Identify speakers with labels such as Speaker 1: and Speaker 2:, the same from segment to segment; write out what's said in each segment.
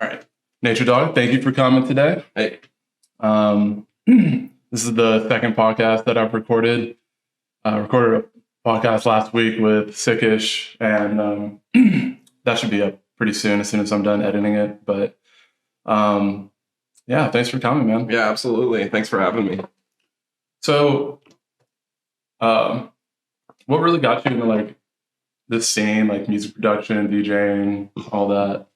Speaker 1: All right. Nature Dog, thank you for coming today.
Speaker 2: Hey.
Speaker 1: This is the second podcast that I've recorded. I recorded a podcast last week with Sickish, and that should be up pretty soon as I'm done editing it. But yeah, thanks for coming, man.
Speaker 2: Yeah, absolutely. Thanks for having me.
Speaker 1: So, what really got you into like this scene, like music production, DJing, all that?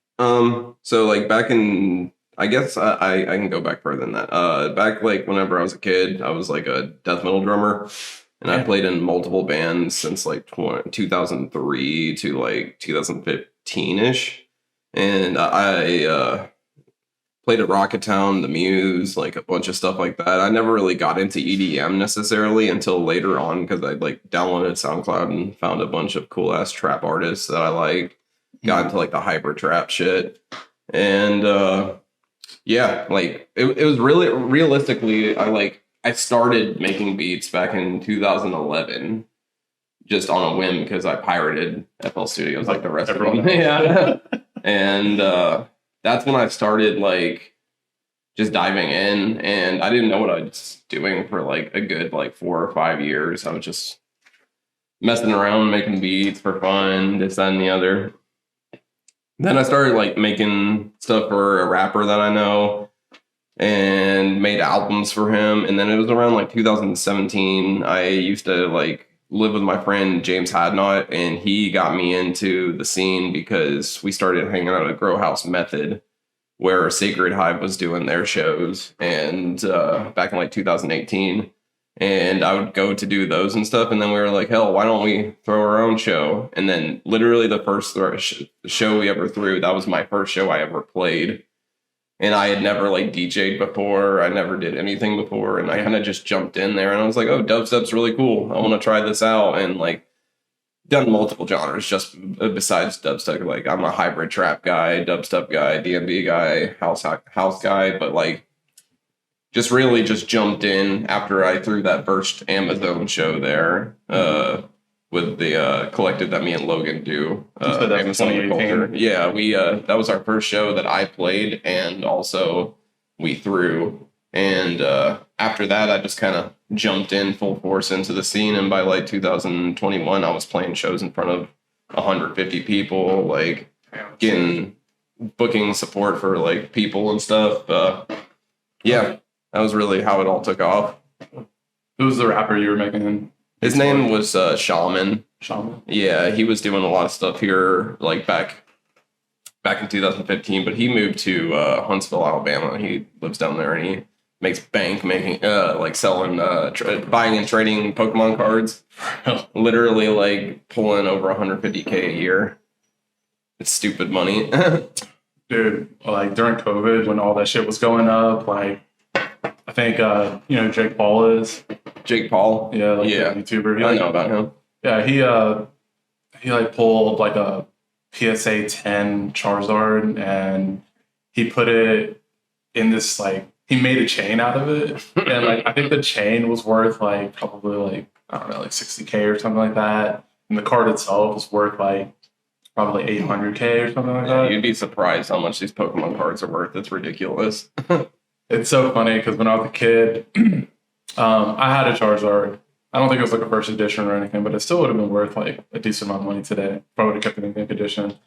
Speaker 2: So like back in, I guess I can go back further than that. Back like whenever I was a kid, I was like a death metal drummer, and I played in multiple bands since like 2003 to like 2015-ish. And I played at Rocketown, The Muse, like a bunch of stuff like that. I never really got into EDM necessarily until later on because I like downloaded SoundCloud and found a bunch of cool ass trap artists that I liked. Got into like the hyper trap shit. And yeah, like it was really realistically, I started making beats back in 2011 just on a whim because I pirated FL Studios like the rest of them. Yeah. And that's when I started like just diving in, and I didn't know what I was doing for like a good like 4 or 5 years. I was just messing around, making beats for fun, this, that, and the other. Then I started like making stuff for a rapper that I know and made albums for him. And then it was around like 2017. I used to like live with my friend James Hadnot, and he got me into the scene because we started hanging out at Grow House Method, where Sacred Hive was doing their shows, and back in like 2018. And I would go to do those and stuff. And then we were like, hell, why don't we throw our own show? And then literally the first show we ever threw, that was my first show I ever played. And I had never like DJ'd before. I never did anything before. And I kind of just jumped in there and I was like, oh, dubstep's really cool. I want to try this out. And like done multiple genres just besides dubstep. Like I'm a hybrid trap guy, dubstep guy, DMB guy, house guy. But like, just really just jumped in after I threw that first Amazon show there with the collective that me and Logan do. Amazon Culture. Yeah, we that was our first show that I played and also we threw. And after that, I just kind of jumped in full force into the scene. And by like 2021, I was playing shows in front of 150 people, like getting booking support for like people and stuff. Yeah. That was really how it all took off.
Speaker 1: Who was the rapper you were making?
Speaker 2: His name was Shaman.
Speaker 1: Shaman?
Speaker 2: Yeah, he was doing a lot of stuff here, like back in 2015. But he moved to Huntsville, Alabama. He lives down there, and he makes bank making, like selling, buying and trading Pokemon cards. Literally, like pulling over 150K a year. It's stupid money,
Speaker 1: dude. Like during COVID, when all that shit was going up, like. I think, Jake Paul is.
Speaker 2: Jake Paul?
Speaker 1: Yeah, like a YouTuber.
Speaker 2: I know about him.
Speaker 1: Yeah, he like pulled like a PSA 10 Charizard and he put it in this like, he made a chain out of it. And like, I think the chain was worth like probably like, I don't know, like 60K or something like that. And the card itself was worth like probably 800K or something like that.
Speaker 2: You'd be surprised how much these Pokemon cards are worth. It's ridiculous.
Speaker 1: It's so funny because when I was a kid, I had a Charizard. I don't think it was like a first edition or anything, but it still would have been worth like a decent amount of money today. Probably would have kept it in good condition.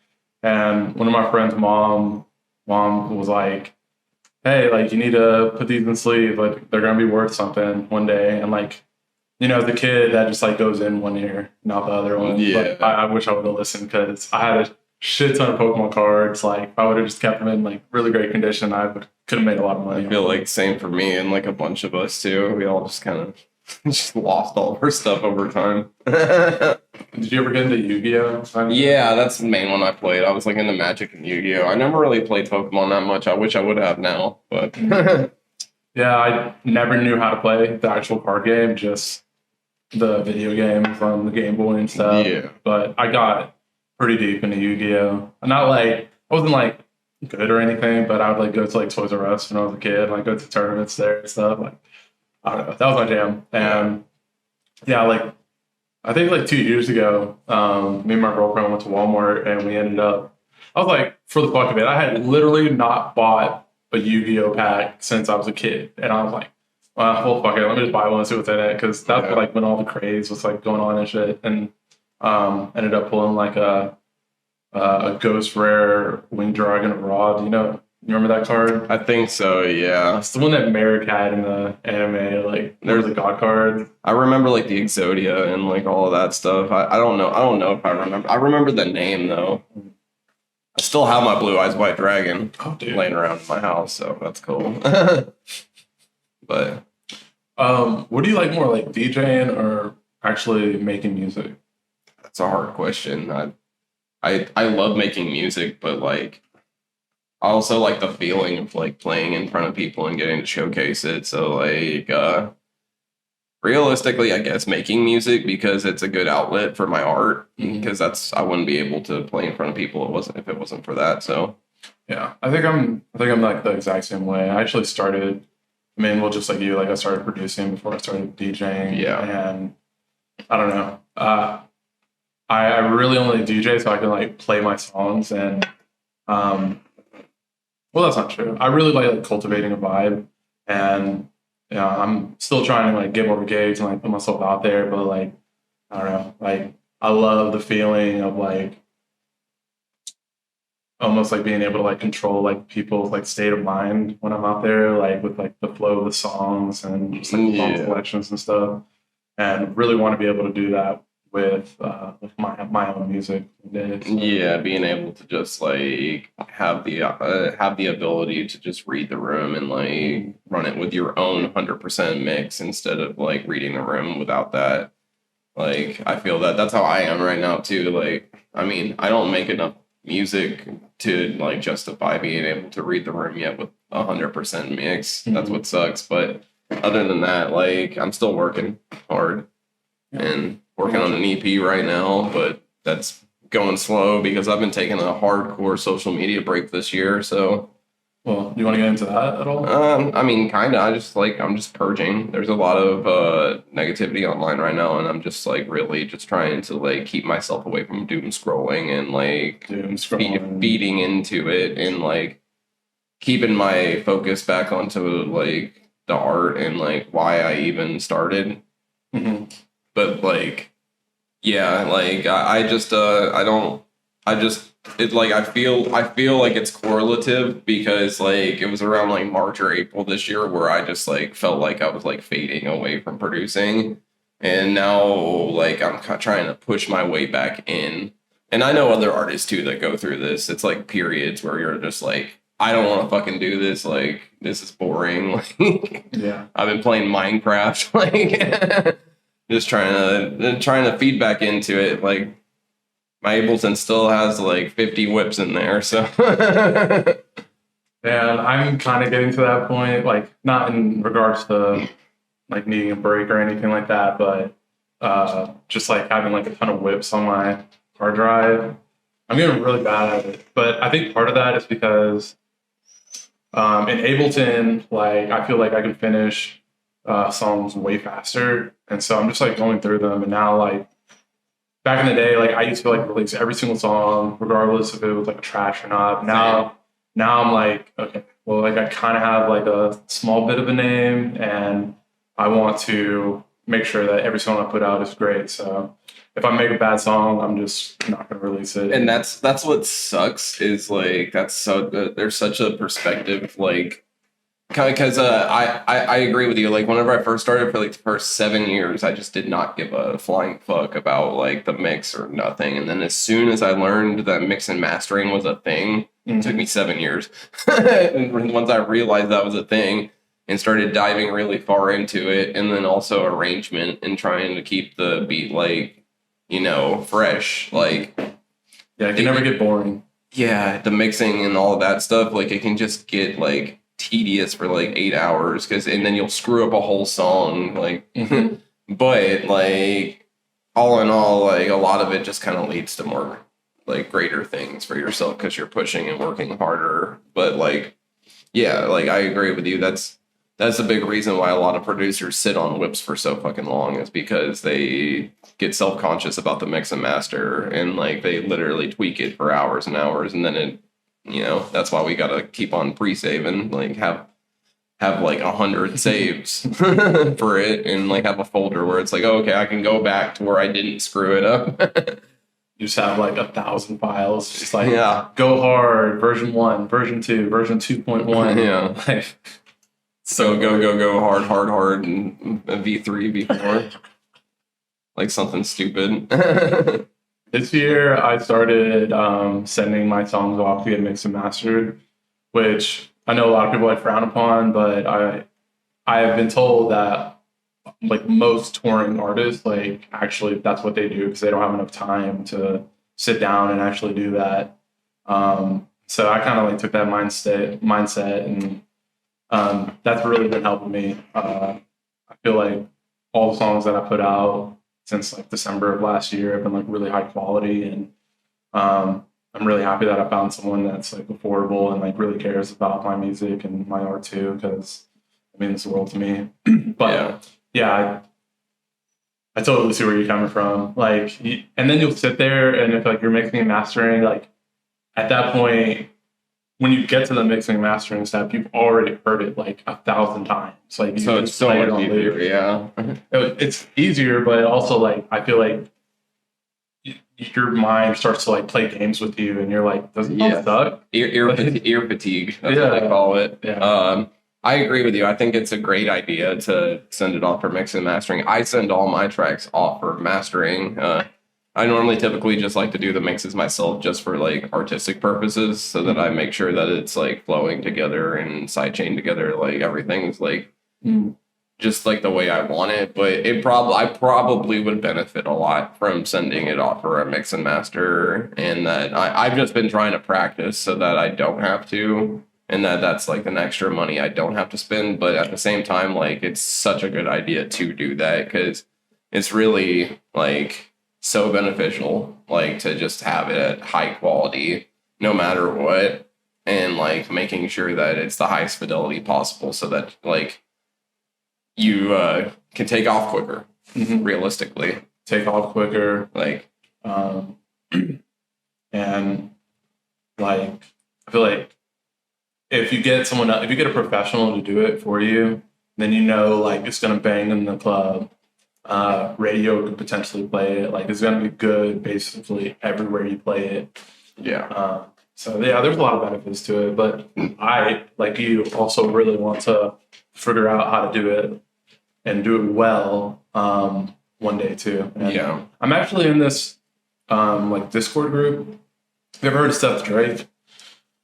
Speaker 1: And one of my friend's mom was like, hey, like you need to put these in sleeve. Like they're going to be worth something one day. And like, as a kid, that just like goes in one ear, not the other one.
Speaker 2: Yeah.
Speaker 1: But I wish I would have listened because I had a shit ton of Pokemon cards. Like if I would have just kept them in like really great condition, could have made a lot of money.
Speaker 2: I feel like same for me and like a bunch of us too. We all just kind of just lost all of our stuff over time.
Speaker 1: Did you ever get into Yu-Gi-Oh?
Speaker 2: Yeah, that's the main one I played. I was like into Magic and Yu-Gi-Oh. I never really played Pokemon that much. I wish I would have now, but
Speaker 1: yeah, I never knew how to play the actual card game, just the video game from the Game Boy and stuff.
Speaker 2: Yeah.
Speaker 1: But I got pretty deep into Yu-Gi-Oh. Not like I wasn't like good or anything, but I would like go to like Toys R Us when I was a kid, like go to tournaments there and stuff. Like I don't know, that was my jam. And yeah, like I think like 2 years ago, me and my girlfriend went to Walmart and we ended up I was like, for the fuck of it, I had literally not bought a Yu-Gi-Oh pack since I was a kid, and I was like, well, fuck it, let me just buy one and see what's in it, because that's
Speaker 2: Yeah.
Speaker 1: like when all the craze was like going on and shit, and ended up pulling like a ghost rare winged dragon of Ra. Do you remember that card?
Speaker 2: I think so, yeah.
Speaker 1: It's the one that Merrick had in the anime, like there's the god card.
Speaker 2: I remember like the Exodia and like all of that stuff. I don't know. I don't know if I remember. I remember the name though. I still have my Blue Eyes White Dragon laying around in my house, so that's cool. But
Speaker 1: what do you like more, like DJing or actually making music?
Speaker 2: that's a hard question. I love making music, but like I also like the feeling of like playing in front of people and getting to showcase it. So like realistically, I guess making music because it's a good outlet for my art. Because I wouldn't be able to play in front of people if it wasn't for that. So
Speaker 1: Yeah, I think I'm like the exact same way. I actually started. I mean, well, just like you, like I started producing before I started DJing.
Speaker 2: Yeah.
Speaker 1: And I don't know. I really only DJ so I can like play my songs and well, that's not true. I really like cultivating a vibe, and I'm still trying to like get more gigs and like put myself out there. But like, I don't know, like I love the feeling of like almost like being able to like control like people's like state of mind when I'm out there, like with like the flow of the songs and just like the song selections and stuff. And really want to be able to do that with my own music.
Speaker 2: Yeah, being able to just like have the ability to just read the room and like run it with your own 100% mix instead of like reading the room without that. Like I feel that's how I am right now too. Like I mean, I don't make enough music to like justify being able to read the room yet with 100% mix. That's what sucks. But other than that, like I'm still working hard and working on an EP right now, but that's going slow because I've been taking a hardcore social media break this year. So,
Speaker 1: well, do you want to get into that at all?
Speaker 2: I mean, kind of. I'm just purging. There's a lot of negativity online right now, and I'm just like really just trying to like keep myself away from doom scrolling and like feeding into it and like keeping my focus back onto like the art and like why I even started. But like, yeah, like I just it like I feel like it's correlative because like it was around like March or April this year where I just like felt like I was like fading away from producing, and now like I'm trying to push my way back in. And I know other artists too that go through this. It's like periods where you're just like, I don't want to fucking do this. Like this is boring. Like
Speaker 1: yeah,
Speaker 2: I've been playing Minecraft. Like. Just trying to feed back into it. Like my Ableton still has like 50 whips in there, so
Speaker 1: and I'm kind of getting to that point. Like not in regards to like needing a break or anything like that, but just like having like a ton of whips on my hard drive. I'm getting really bad at it, but I think part of that is because in Ableton, like I feel like I can finish songs way faster, and so I'm just like going through them. And now, like back in the day, like I used to like release every single song, regardless if it was like trash or not. Now I'm like, okay, well, like I kind of have like a small bit of a name, and I want to make sure that every song I put out is great. So if I make a bad song, I'm just not going to release it.
Speaker 2: And that's what sucks is like there's such a perspective like. Because I agree with you. Like whenever I first started for like the first 7 years, I just did not give a flying fuck about like the mix or nothing. And then as soon as I learned that mix and mastering was a thing, it took me 7 years. And once I realized that was a thing and started diving really far into it, and then also arrangement and trying to keep the beat like, fresh. Like
Speaker 1: yeah, it can never get boring.
Speaker 2: Yeah, the mixing and all of that stuff, like it can just get like tedious for like 8 hours and then you'll screw up a whole song like but like all in all like a lot of it just kind of leads to more like greater things for yourself because you're pushing and working harder. But like yeah, like I agree with you, that's that's a big reason why a lot of producers sit on whips for so fucking long, is because they get self-conscious about the mix and master, and like they literally tweak it for hours and hours, and then it, that's why we gotta keep on pre-saving, like have like 100 saves for it, and like have a folder where it's like, oh, okay, I can go back to where I didn't screw it up.
Speaker 1: You just have like 1,000 files, just like
Speaker 2: Yeah.
Speaker 1: go hard, version 1, version 2, version 2.1.
Speaker 2: Yeah.
Speaker 1: Like,
Speaker 2: So go hard, and V3, V4. Like something stupid.
Speaker 1: this year, I started sending my songs off to get mixed and mastered, which I know a lot of people like frown upon, but I have been told that like most touring artists, like actually that's what they do because they don't have enough time to sit down and actually do that. So I kind of like took that mindset, and that's really been helping me. I feel like all the songs that I put out since like December of last year have been like really high quality, and I'm really happy that I found someone that's like affordable and like really cares about my music and my art too, because it means the world to me. But yeah, I totally see where you're coming from. Like, and then you'll sit there, and if like you're mixing and mastering, like at that point, when you get to the mixing and mastering step, you've already heard it like 1,000 times. Like, you
Speaker 2: So it's
Speaker 1: just
Speaker 2: so
Speaker 1: play it
Speaker 2: much
Speaker 1: on
Speaker 2: easier,
Speaker 1: loop.
Speaker 2: yeah.
Speaker 1: It's easier, but also like I feel like your mind starts to like play games with you, and you're like, doesn't that suck?
Speaker 2: Ear fatigue, that's what they call it.
Speaker 1: Yeah.
Speaker 2: I agree with you. I think it's a great idea to send it off for mixing and mastering. I send all my tracks off for mastering. I normally typically just like to do the mixes myself just for like artistic purposes, so that I make sure that it's like flowing together and sidechain together, like everything's like just like the way I want it. But I probably would benefit a lot from sending it off for a mix and master, and that I've just been trying to practice so that I don't have to, and that's like an extra money I don't have to spend. But at the same time, like it's such a good idea to do that, because it's really like so beneficial, like to just have it at high quality no matter what, and like making sure that it's the highest fidelity possible, so that like you can take off quicker. Realistically,
Speaker 1: take off quicker,
Speaker 2: like
Speaker 1: and like I feel like if you get a professional to do it for you, then like it's gonna bang in the club. Radio could potentially play it. Like it's gonna be good basically everywhere you play it.
Speaker 2: Yeah.
Speaker 1: So yeah, there's a lot of benefits to it, but I, like you, also really want to figure out how to do it and do it well one day too. And
Speaker 2: Yeah.
Speaker 1: I'm actually in this like Discord group. Have you ever heard of Seth Drake?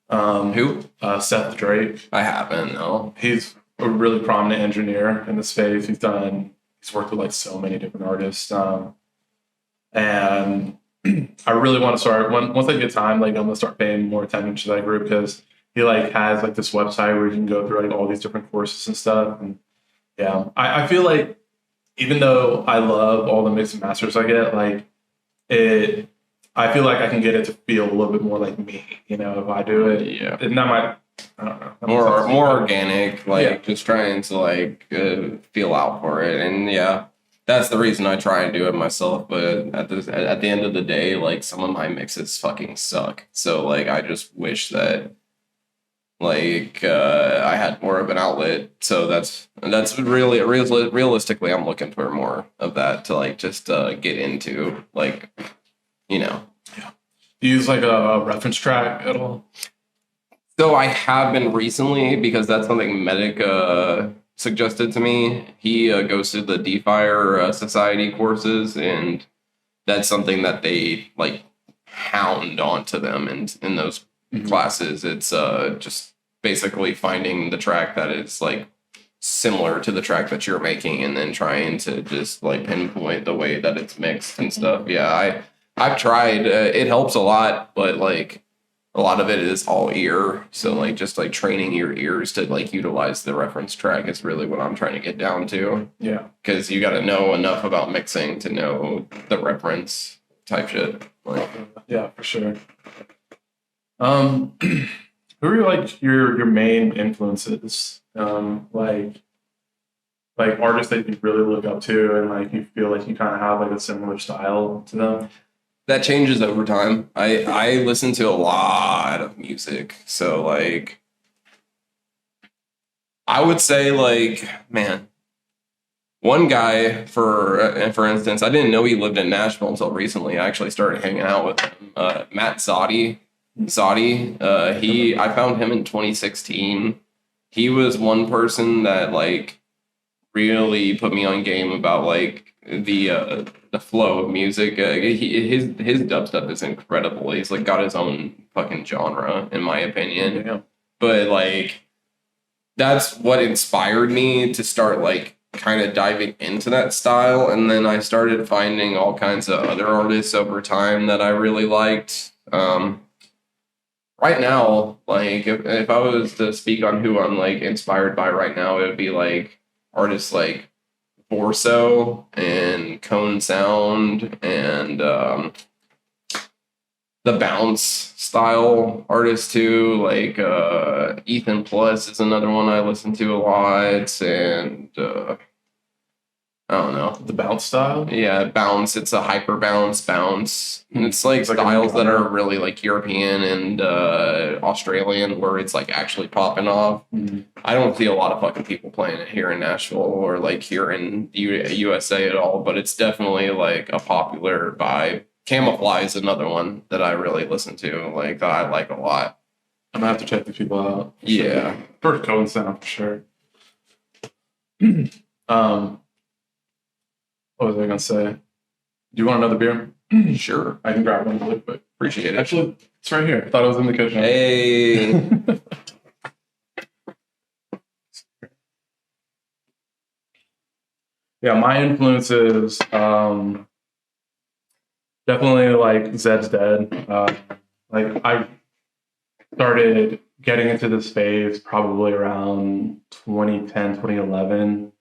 Speaker 2: Who?
Speaker 1: Seth Drake.
Speaker 2: I haven't. No.
Speaker 1: He's a really prominent engineer in the space. He's worked with like so many different artists. And I really want to start, once I get time, like I'm gonna start paying more attention to that group, because he like has like this website where you can go through like all these different courses and stuff. And yeah, I feel like even though I love all the mix and masters I get, like I feel like I can get it to feel a little bit more like me, if I do it.
Speaker 2: Yeah.
Speaker 1: And that might, I don't know.
Speaker 2: More organic, like just trying to like feel out for it. And yeah, that's the reason I try and do it myself. But at the end of the day, like some of my mixes fucking suck. So like I just wish that like I had more of an outlet. So that's really realistically, I'm looking for more of that to like just get into, like,
Speaker 1: Yeah. Do you use like a reference track at all?
Speaker 2: So I have been recently, because that's something Medic suggested to me. He goes to the DeFi Society courses, and that's something that they like hound onto them in those classes. It's just basically finding the track that is like similar to the track that you're making, and then trying to just like pinpoint the way that it's mixed and stuff. Yeah, I've tried. It helps a lot, but like a lot of it is all ear. So like just like training your ears to like utilize the reference track is really what I'm trying to get down to.
Speaker 1: Yeah.
Speaker 2: Because you got to know enough about mixing to know the reference type shit. Like,
Speaker 1: yeah, for sure. Who are like your main influences Like artists that you really look up to and like you feel like you kind of have like a similar style to them?
Speaker 2: That changes over time. I listen to a lot of music, so like I would say like man, one guy for instance, I didn't know he lived in Nashville until recently. I actually started hanging out with him. Matt Zodi. I found him in 2016. He was one person that like really put me on game about like the flow of music. His dubstep is incredible. He's like got his own fucking genre, in my opinion.
Speaker 1: Yeah.
Speaker 2: But like that's what inspired me to start like kind of diving into that style, and then I started finding all kinds of other artists over time that I really liked. Right now, like if I was to speak on who I'm like inspired by right now, it would be like artists like Borso and Cone Sound and the bounce style artists too. Like Ethan Plus is another one I listen to a lot, and I don't know.
Speaker 1: The bounce style?
Speaker 2: Yeah, bounce. It's a hyper bounce. And it's like styles that are really like European and Australian, where it's like actually popping off.
Speaker 1: Mm-hmm.
Speaker 2: I don't see a lot of fucking people playing it here in Nashville or like here in USA at all, but it's definitely like a popular vibe. Camouflage is another one that I really listen to, like that I like a lot.
Speaker 1: I'm gonna have to check these people out.
Speaker 2: Yeah,
Speaker 1: First Cone Sound for sure. What was I gonna say? Do you want another beer?
Speaker 2: sure.
Speaker 1: I can grab one really quick.
Speaker 2: Appreciate it.
Speaker 1: Actually, it's right here. I thought it was in the kitchen.
Speaker 2: Hey.
Speaker 1: Yeah, my influences definitely like Zed's Dead. Like I started getting into this phase probably around 2010, 2011.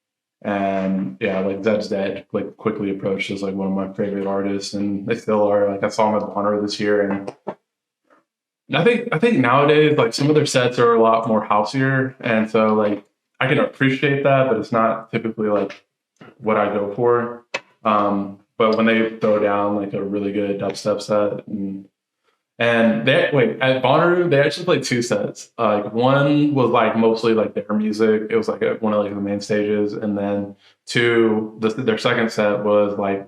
Speaker 1: And yeah, like Zed's Dead like quickly approached as like one of my favorite artists, and they still are. Like I saw him at Bonner this year, and I think nowadays like some of their sets are a lot more houseier, and so like I can appreciate that, but it's not typically like what I go for. But when they throw down like a really good dubstep set, and they wait at Bonnaroo, they actually played two sets. Like one was like mostly like their music. It was like one of like the main stages, and then their second set was like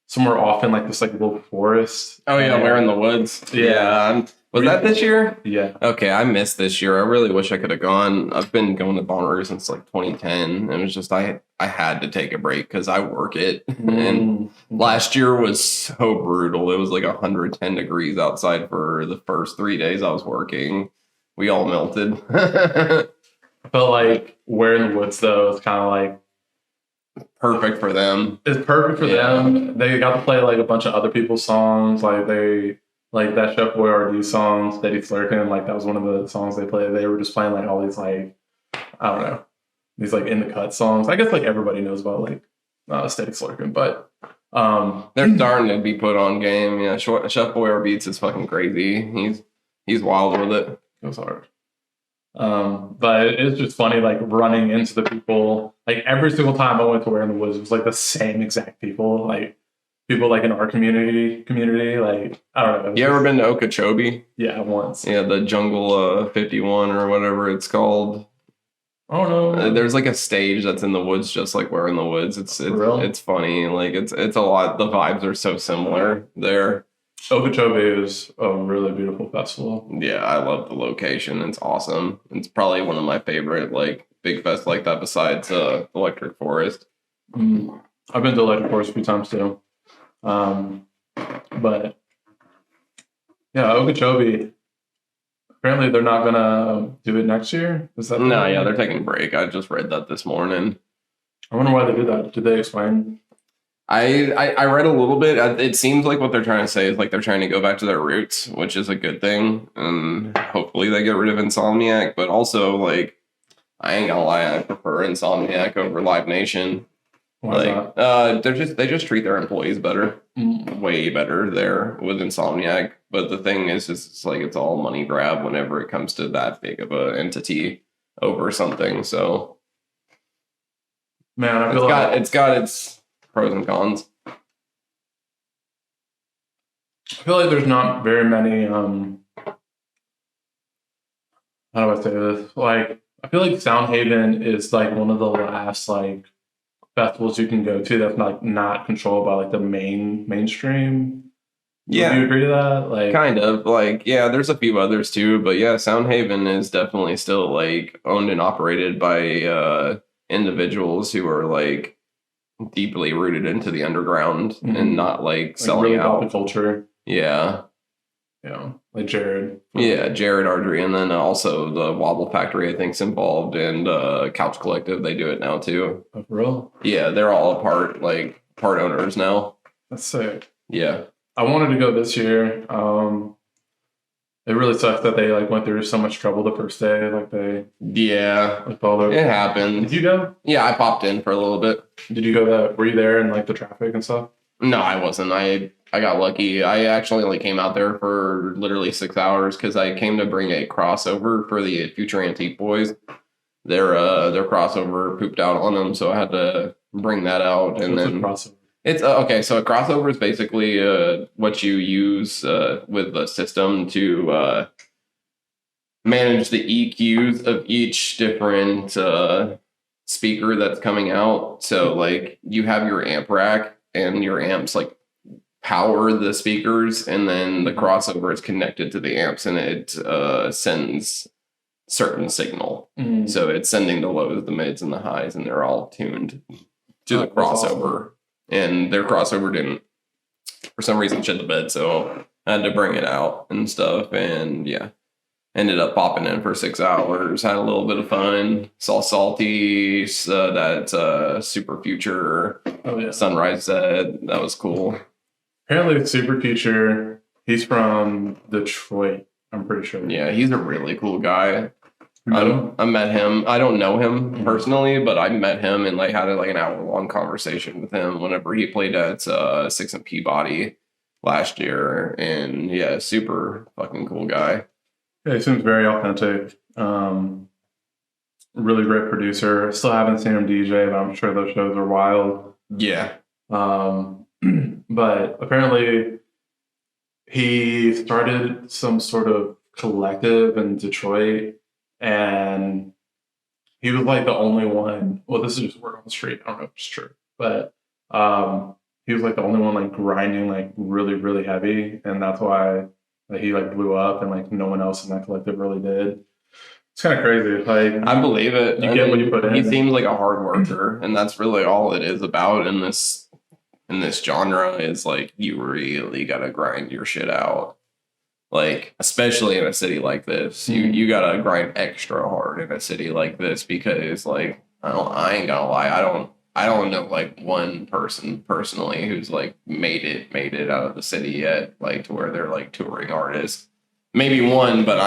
Speaker 1: somewhere off in like this like little forest.
Speaker 2: Oh yeah, we're in the woods.
Speaker 1: Yeah.
Speaker 2: Was that this year?
Speaker 1: Yeah.
Speaker 2: Okay, I missed this year. I really wish I could have gone. I've been going to Bonnaroo since like 2010. It was just I had to take a break because I work it. And last year was so brutal. It was like 110 degrees outside for the first 3 days I was working. We all melted.
Speaker 1: I felt like Where in the Woods though is kind of like
Speaker 2: perfect for them.
Speaker 1: It's perfect for them. They got to play like a bunch of other people's songs. Like that Chef Boyardee song, Steady Slurkin, like that was one of the songs they played. They were just playing like all these like, I don't know, these like in the cut songs. I guess like everybody knows about like Steady Slurkin, but
Speaker 2: they're starting to be put on game. Yeah, Chef Boyardee is fucking crazy. He's wild with it.
Speaker 1: It was hard. But it's just funny like running into the people. Like every single time I went to Where in the Woods, it was like the same exact people. Like people like in our community, like I don't know.
Speaker 2: You ever been to Okeechobee?
Speaker 1: Yeah, once.
Speaker 2: Yeah, the Jungle 51 or whatever it's called.
Speaker 1: Oh no.
Speaker 2: There's like a stage that's in the woods, just like Where in the Woods. It's funny. Like it's a lot. The vibes are so similar there.
Speaker 1: Okeechobee is a really beautiful festival.
Speaker 2: Yeah, I love the location. It's awesome. It's probably one of my favorite like big fest like that besides Electric Forest.
Speaker 1: I've been to Electric Forest a few times too. But yeah, Okeechobee. Apparently, they're not gonna do it next year. Is that
Speaker 2: no? Yeah, they're taking a break. I just read that this morning.
Speaker 1: I wonder why they did that. Did they explain?
Speaker 2: I read a little bit. It seems like what they're trying to say is like they're trying to go back to their roots, which is a good thing, and hopefully they get rid of Insomniac. But also, like, I ain't gonna lie, I prefer Insomniac over Live Nation.
Speaker 1: Why not?
Speaker 2: They just treat their employees better, way better there with Insomniac. But the thing is, it's like it's all money grab whenever it comes to that big of a entity. over something. So
Speaker 1: Man, I feel like
Speaker 2: it's got its pros and cons.
Speaker 1: there's not very many how do I say this? Like, I feel like Soundhaven is like one of the last like festivals you can go to that's not controlled by like the mainstream.
Speaker 2: Yeah.
Speaker 1: Would you agree to that? Like,
Speaker 2: Kind of like, yeah, there's a few others too, but yeah, Soundhaven is definitely still like owned and operated by individuals who are like deeply rooted into the underground and not like selling
Speaker 1: really
Speaker 2: out
Speaker 1: about the culture.
Speaker 2: Yeah.
Speaker 1: Yeah, like Jared.
Speaker 2: Yeah, Jared Ardrey, and then also the Wobble Factory, I think's involved, and Couch Collective. They do it now too.
Speaker 1: Oh, for real?
Speaker 2: Yeah, they're all part owners now.
Speaker 1: That's sick.
Speaker 2: Yeah,
Speaker 1: I wanted to go this year. It really sucks that they like went through so much trouble the first day. Like
Speaker 2: it happened.
Speaker 1: Did you go?
Speaker 2: Yeah, I popped in for a little bit.
Speaker 1: Did you go? Were you there in like the traffic and stuff?
Speaker 2: No, I wasn't. I got lucky. I actually only came out there for literally 6 hours because I came to bring a crossover for the Future Antique Boys. Their crossover pooped out on them, so I had to bring that out. And then
Speaker 1: a crossover?
Speaker 2: It's okay. So a crossover is basically what you use with the system to manage the EQs of each different speaker that's coming out. So like you have your amp rack and your amps like power the speakers, and then the crossover is connected to the amps, and it sends certain signal. So it's sending the lows, the mids, and the highs, and they're all tuned to the crossover. Awesome. And their crossover didn't, for some reason, shit the bed, so I had to bring it out and stuff. And yeah, ended up popping in for 6 hours, had a little bit of fun, saw Salty, that Super Future Sunrise set. That was cool.
Speaker 1: Apparently, Super Future, he's from Detroit, I'm pretty sure.
Speaker 2: Yeah, he's a really cool guy. I met him. I don't know him personally, but I met him and like had an hour-long conversation with him whenever he played at 6 and Peabody last year. And yeah, super fucking cool guy.
Speaker 1: Yeah, he seems very authentic. Really great producer. Still haven't seen him DJ, but I'm sure those shows are wild.
Speaker 2: Yeah.
Speaker 1: But apparently he started some sort of collective in Detroit, and he was like the only one. Well, this is just word on the street. I don't know if it's true, but he was like the only one like grinding like really, really heavy, and that's why he like blew up, and like no one else in that collective really did. It's kind of crazy. Like,
Speaker 2: I believe it.
Speaker 1: You get what you put in.
Speaker 2: He seems like a hard worker, and that's really all it is about in this genre. Is like you really gotta grind your shit out. Like, especially in a city like this, you gotta grind extra hard in a city like this because, like, I ain't gonna lie, I don't know like one person personally who's like made it out of the city yet, like to where they're like touring artists. Maybe one, but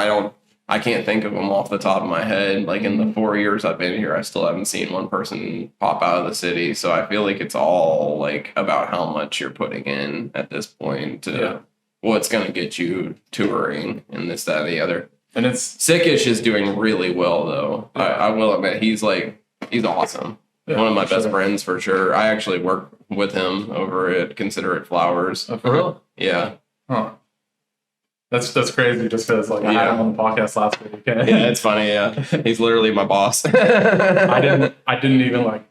Speaker 2: I can't think of them off the top of my head. Like in the 4 years I've been here, I still haven't seen one person pop out of the city. So I feel like it's all like about how much you're putting in at this point to what's going to get you touring and this, that, and the other.
Speaker 1: And it's
Speaker 2: Sickish is doing really well though. Yeah. I will admit he's awesome. Yeah, one of my best friends for sure. I actually work with him over at Considerate Flowers.
Speaker 1: Oh, for real?
Speaker 2: Yeah.
Speaker 1: Huh. That's crazy just because like I had him on the podcast last week.
Speaker 2: Yeah, it's funny. Yeah, he's literally my boss.
Speaker 1: I didn't even like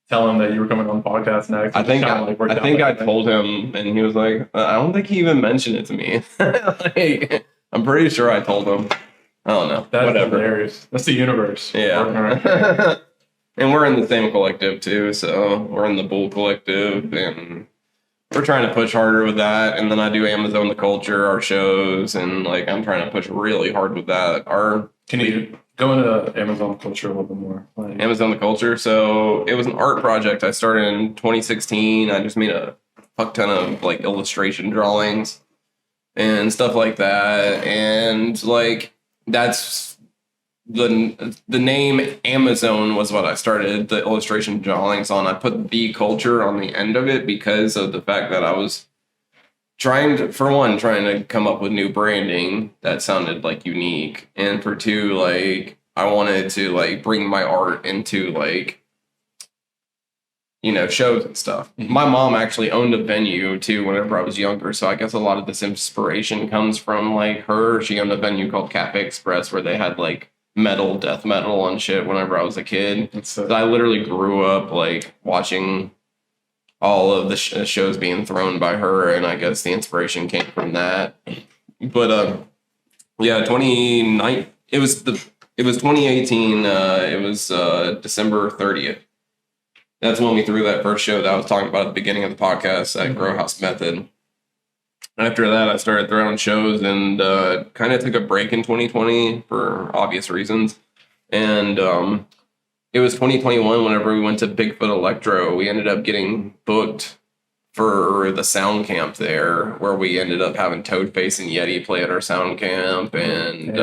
Speaker 1: tell him that you were coming on the podcast next.
Speaker 2: I think I told him, and he was like, I don't think he even mentioned it to me. Like, I'm pretty sure I told him. I don't know.
Speaker 1: That's whatever. Hilarious. That's the universe.
Speaker 2: Yeah. And we're in the same collective too, so we're in the Bull Collective, and we're trying to push harder with that. And then I do Amazon the Culture, our shows, and like I'm trying to push really hard with that.
Speaker 1: Can you go into Amazon the Culture a little bit more?
Speaker 2: Like, Amazon the Culture. So it was an art project I started in 2016. I just made a fuck ton of like illustration drawings and stuff like that. And like that's the name Amazon was what I started the illustration drawings on. I put the culture on the end of it because of the fact that I was trying to come up with new branding that sounded like unique, and for two, like I wanted to like bring my art into like, you know, shows and stuff.
Speaker 1: Mhm.
Speaker 2: My mom actually owned a venue too whenever I was younger, so I guess a lot of this inspiration comes from like her. She owned a venue called Cafe Express where they had like metal, death metal and shit whenever I was a kid. So I literally grew up like watching all of the shows being thrown by her, and I guess the inspiration came from that. But yeah, 29. It was 2018. It was December 30th. That's when we threw that first show that I was talking about at the beginning of the podcast at Grow House Method. After that, I started throwing shows and kind of took a break in 2020 for obvious reasons. And it was 2021 whenever we went to Bigfoot Electro. We ended up getting booked for the sound camp there, where we ended up having Toadface and Yeti play at our sound camp. And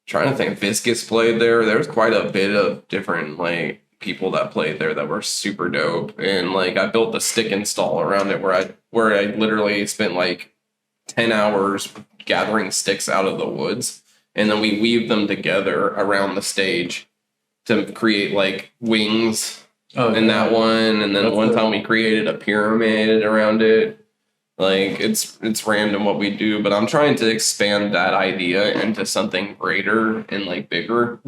Speaker 2: trying to think, Viscus played there. There was quite a bit of different like people that played there that were super dope. And like I built the stick install around it where I literally spent like 10 hours gathering sticks out of the woods, and then we weaved them together around the stage to create like wings in that one. And then one time we created a pyramid around it. Like it's random what we do, but I'm trying to expand that idea into something greater and like bigger,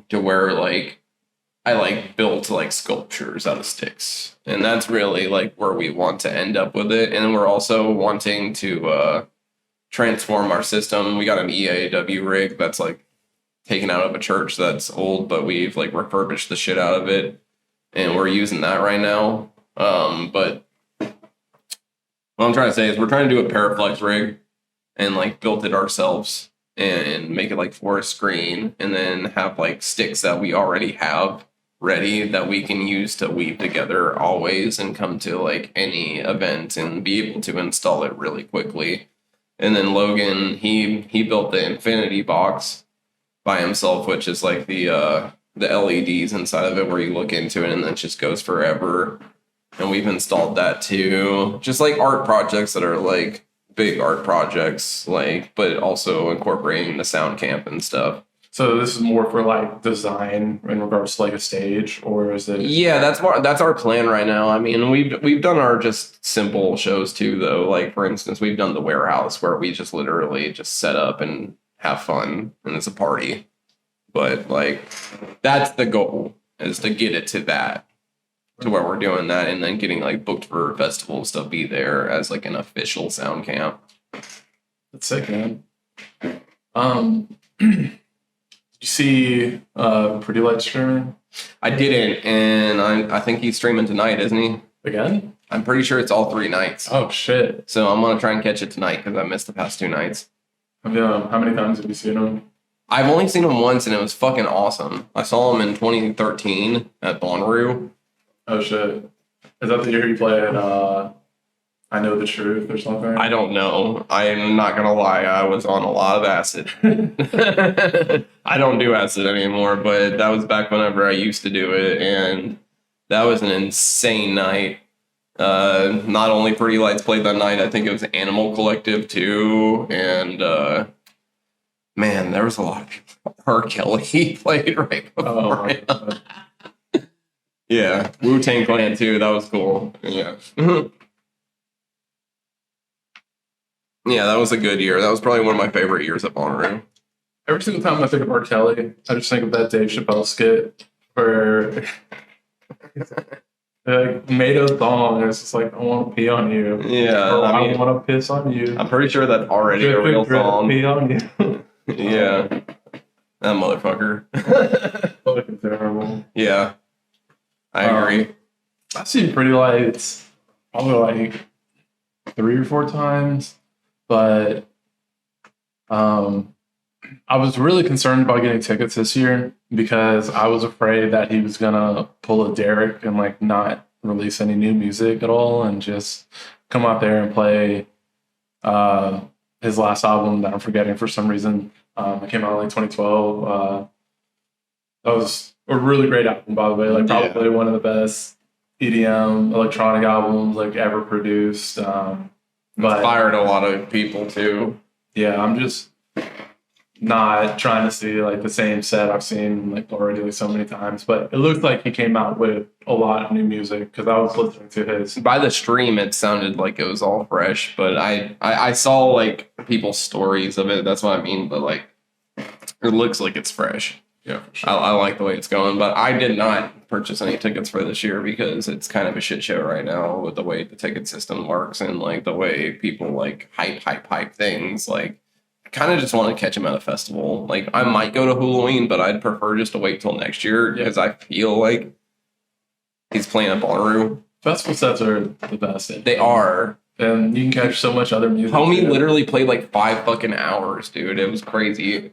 Speaker 2: to where like I like built like sculptures out of sticks, and that's really like where we want to end up with it. And then we're also wanting to transform our system. We got an EAW rig that's like taken out of a church that's old, but we've like refurbished the shit out of it, and we're using that right now. But what I'm trying to say is we're trying to do a Paraflex rig and like built it ourselves and make it like forest green, and then have like sticks that we already have ready that we can use to weave together always and come to like any event and be able to install it really quickly. And then Logan, he built the Infinity box by himself, which is like the LEDs inside of it where you look into it and then it just goes forever. And we've installed that too. Just like art projects that are like big art projects, like, but also incorporating the sound camp and stuff.
Speaker 1: So this is more for like design in regards to like a stage, or is it?
Speaker 2: Yeah, that's our plan right now. I mean, we've done our just simple shows too, though. Like for instance, we've done the warehouse where we just literally just set up and have fun, and it's a party. But like, that's the goal, is to get it to that, to where we're doing that, and then getting like booked for festivals to be there as like an official sound camp.
Speaker 1: That's sick, man. You see Pretty Light streaming?
Speaker 2: I didn't, and I think he's streaming tonight, isn't he?
Speaker 1: Again?
Speaker 2: I'm pretty sure it's all 3 nights.
Speaker 1: Oh, shit.
Speaker 2: So I'm going to try and catch it tonight because I missed the past 2 nights.
Speaker 1: How many times have you seen him?
Speaker 2: I've only seen him once, and it was fucking awesome. I saw him in 2013 at Bonnaroo.
Speaker 1: Oh, shit. Is that the year he played I Know the Truth or something?
Speaker 2: I don't know. I'm not going to lie. I was on a lot of acid. I don't do acid anymore, but that was back whenever I used to do it, and that was an insane night. Not only Pretty Lights played that night, I think it was Animal Collective too, and man, there was a lot of people. R. Kelly played right before him. Yeah, Wu-Tang Clan too. That was cool. Yeah. Yeah, that was a good year. That was probably one of my favorite years at Bonnaroo.
Speaker 1: Every single time I think of R. Kelly, I just think of that Dave Chappelle skit where like made a song and it's just like, I want to pee on you.
Speaker 2: Yeah,
Speaker 1: or I want to piss on you.
Speaker 2: I'm pretty sure that's already a real song.
Speaker 1: Pee on you.
Speaker 2: Yeah, that motherfucker.
Speaker 1: Fucking terrible.
Speaker 2: Yeah, I agree.
Speaker 1: I've seen Pretty Lights probably like 3 or 4 times. But I was really concerned about getting tickets this year because I was afraid that he was going to pull a Derek and like not release any new music at all and just come out there and play his last album that I'm forgetting for some reason. It came out in like 2012. That was a really great album, by the way. Like probably one of the best EDM electronic albums like ever produced. But
Speaker 2: inspired a lot of people too.
Speaker 1: Yeah, I'm just not trying to see like the same set I've seen like already so many times, but it looks like he came out with a lot of new music because I was listening to his.
Speaker 2: By the stream, it sounded like it was all fresh, but I saw like people's stories of it. That's what I mean. But like, it looks like it's fresh.
Speaker 1: Yeah, for sure.
Speaker 2: I like the way it's going, but I did not purchase any tickets for this year because it's kind of a shit show right now with the way the ticket system works and like the way people like hype things. Like, I kind of just want to catch him at a festival. Like, I might go to Halloween, but I'd prefer just to wait till next year because I feel like he's playing at Bonnaroo.
Speaker 1: Festival sets are the best.
Speaker 2: They are.
Speaker 1: And you can catch so much other music.
Speaker 2: Homie literally played like 5 fucking hours, dude. It was crazy.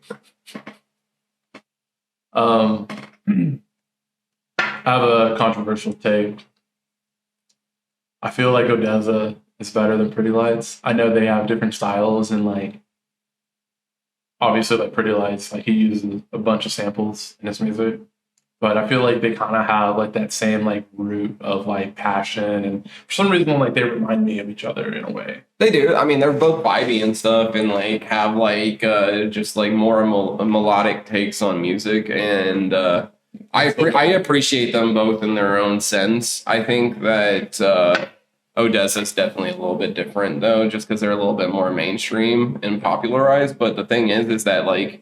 Speaker 1: I have a controversial take. I feel like Odessa is better than Pretty Lights. I know they have different styles and like obviously like Pretty Lights, like he uses a bunch of samples in his music. But I feel like they kind of have like that same like root of like passion, and for some reason like they remind me of each other in a way.
Speaker 2: They do. I mean, they're both vibey and stuff, and like have like just like more melodic takes on music, and I appreciate them both in their own sense. I think that Odessa's definitely a little bit different though, just because they're a little bit more mainstream and popularized. But the thing is that like,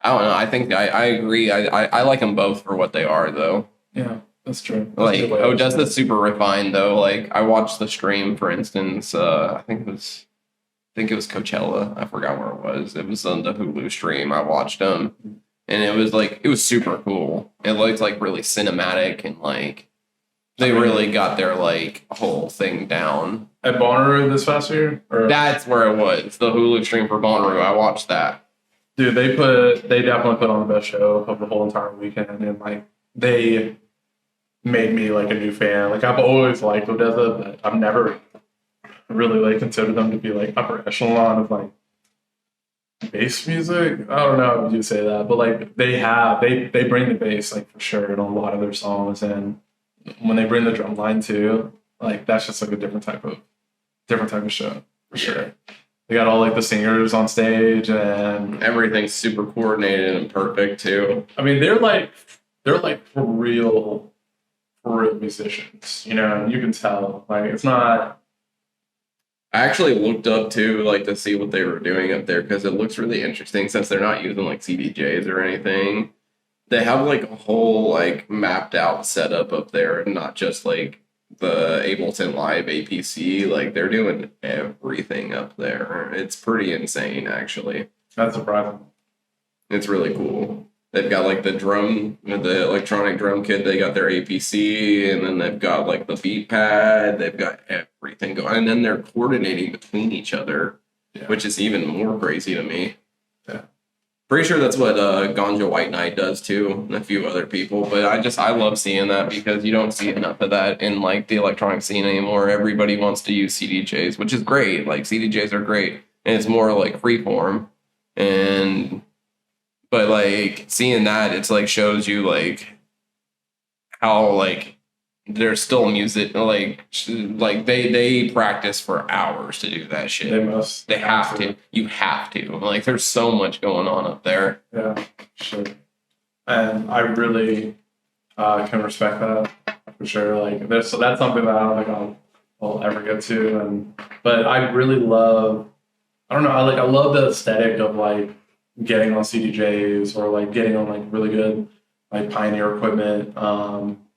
Speaker 2: I don't know. I think I agree. I like them both for what they are, though.
Speaker 1: Yeah, that's true. That's
Speaker 2: like Odessa's super refined, though. Like I watched the stream, for instance. I think it was Coachella. I forgot where it was. It was on the Hulu stream. I watched them, and it was super cool. It looked like really cinematic, and like they really got their like whole thing down.
Speaker 1: At Bonnaroo this past year?
Speaker 2: That's where it was. The Hulu stream for Bonnaroo. I watched that.
Speaker 1: Dude, they definitely put on the best show of the whole entire weekend, and like they made me like a new fan. Like I've always liked Odessa, but I've never really like considered them to be like upper echelon of like bass music. I don't know if you say that, but like they bring the bass like for sure in a lot of their songs, and when they bring the drum line too, like that's just like a different type of show for sure. They got all like the singers on stage and
Speaker 2: everything's super coordinated and perfect too.
Speaker 1: I mean, they're like for real musicians, you know, and you can tell like it's not.
Speaker 2: I actually looked up too, like to see what they were doing up there because it looks really interesting since they're not using like CDJs or anything. They have like a whole like mapped out setup up there, and not just like the Ableton Live APC. Like they're doing everything up there. It's pretty insane, actually.
Speaker 1: That's surprising.
Speaker 2: It's really cool. They've got like the electronic drum kit. They got their APC, and then they've got like the beat pad. They've got everything going, and then they're coordinating between each other, which is even more crazy to me.
Speaker 1: Yeah.
Speaker 2: Pretty sure that's what Ganja White Knight does too, and a few other people. But I love seeing that because you don't see enough of that in like the electronic scene anymore. Everybody wants to use CDJs, which is great. Like CDJs are great, and it's more like freeform. But like seeing that, it's like shows you like how like there's still music. Like they practice for hours to do that shit.
Speaker 1: They must.
Speaker 2: They have to. You have to. Like there's so much going on up there.
Speaker 1: Yeah, sure. And I really can respect that for sure. Like that's something that I don't think I'll ever get to. But I really love. I don't know. I love the aesthetic of like getting on CDJs or like getting on like really good like Pioneer equipment.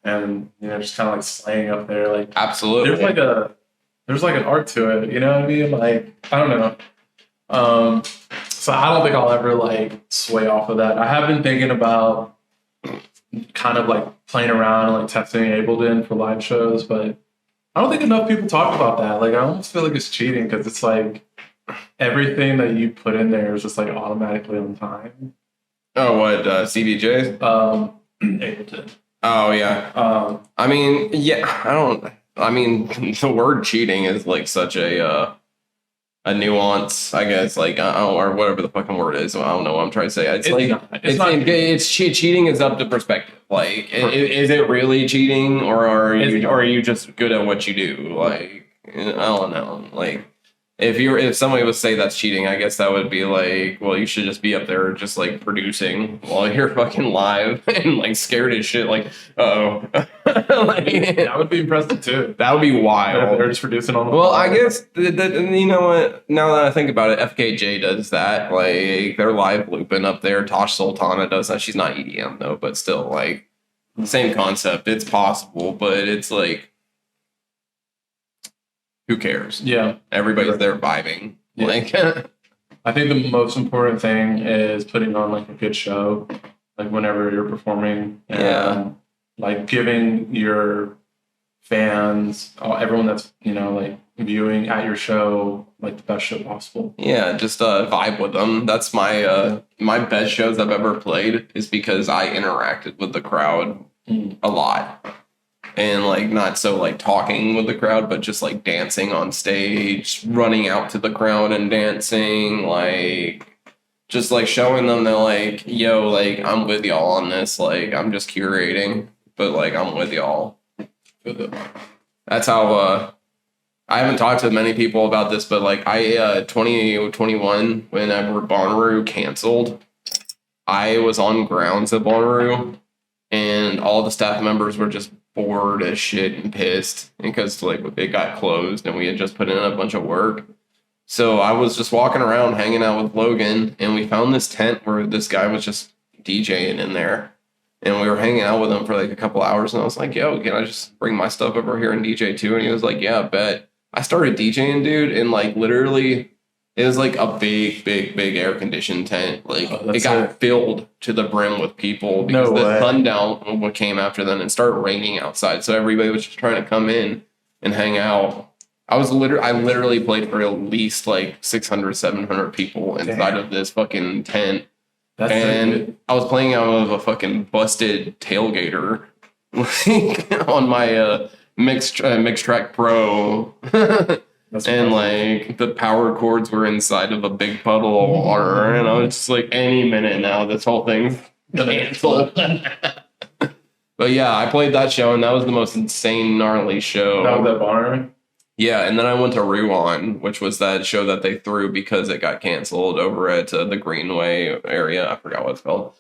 Speaker 1: And you know, just kind of like slaying up there, like
Speaker 2: absolutely.
Speaker 1: There's like an art to it, you know what I mean? Like I don't know. So I don't think I'll ever like sway off of that. I have been thinking about kind of like playing around and like testing Ableton for live shows, but I don't think enough people talk about that. Like I almost feel like it's cheating because it's like everything that you put in there is just like automatically on time.
Speaker 2: Oh, what CDJs?
Speaker 1: Ableton.
Speaker 2: Oh yeah. I mean, yeah. I mean, the word cheating is like such a nuance, I guess. Like or whatever the fucking word is. I don't know what I'm trying to say. It's cheating is up to perspective. Like, is it really cheating, or are you just good at what you do? Like, I don't know. Like, If somebody would say that's cheating, I guess that would be like, well, you should just be up there just like producing while you're fucking live and like scared as shit. Like, oh,
Speaker 1: That would be impressive too.
Speaker 2: that would be wild.
Speaker 1: They're just producing on the
Speaker 2: Well,
Speaker 1: fly.
Speaker 2: I guess you know what? Now that I think about it, FKJ does that. Like they're live looping up there. Tosh Sultana does that. She's not EDM though, but still, like same concept. It's possible, but it's like, who cares?
Speaker 1: Yeah,
Speaker 2: Everybody's there vibing.
Speaker 1: Yeah.
Speaker 2: Like,
Speaker 1: I think the most important thing is putting on like a good show, like whenever you're performing, and
Speaker 2: Yeah.
Speaker 1: like giving your fans, everyone that's like viewing at your show, like the best show possible.
Speaker 2: yeah, just vibe with them. That's my my best shows I've ever played is because I interacted with the crowd a lot. And like not so like talking with the crowd, but just like dancing on stage, running out to the crowd and dancing, like just like showing them that like, yo, like I'm with y'all on this. Like I'm just curating, but like I'm with y'all. That's how I haven't talked to many people about this, but like I 2021 whenever Bonnaroo canceled, I was on grounds at Bonnaroo and all the staff members were just bored as shit and pissed because like it got closed and we had just put in a bunch of work. So I was just walking around hanging out with Logan and we found this tent where this guy was just DJing in there. And we were hanging out with him for like a couple hours and I was like, yo, can I just bring my stuff over here and DJ too? And he was like, yeah, bet. I started DJing, dude, and like literally it was like a big air conditioned tent. Like it got filled to the brim with people because the sundown came after then and started raining outside. So everybody was just trying to come in and hang out. I literally played for at least like 600, 700 people inside of this fucking tent.
Speaker 1: That's
Speaker 2: and I was playing out of a fucking busted tailgater like, on my Mix Track Pro. And like the power cords were inside of a big puddle of water, and I was just like, any minute now, this whole thing's canceled. But yeah, I played that show, and that was the most insane, gnarly show.
Speaker 1: That was at Bonnaroo?
Speaker 2: Yeah, and then I went to Ruan, which was that show that they threw because it got canceled over at the Greenway area. I forgot what it's called.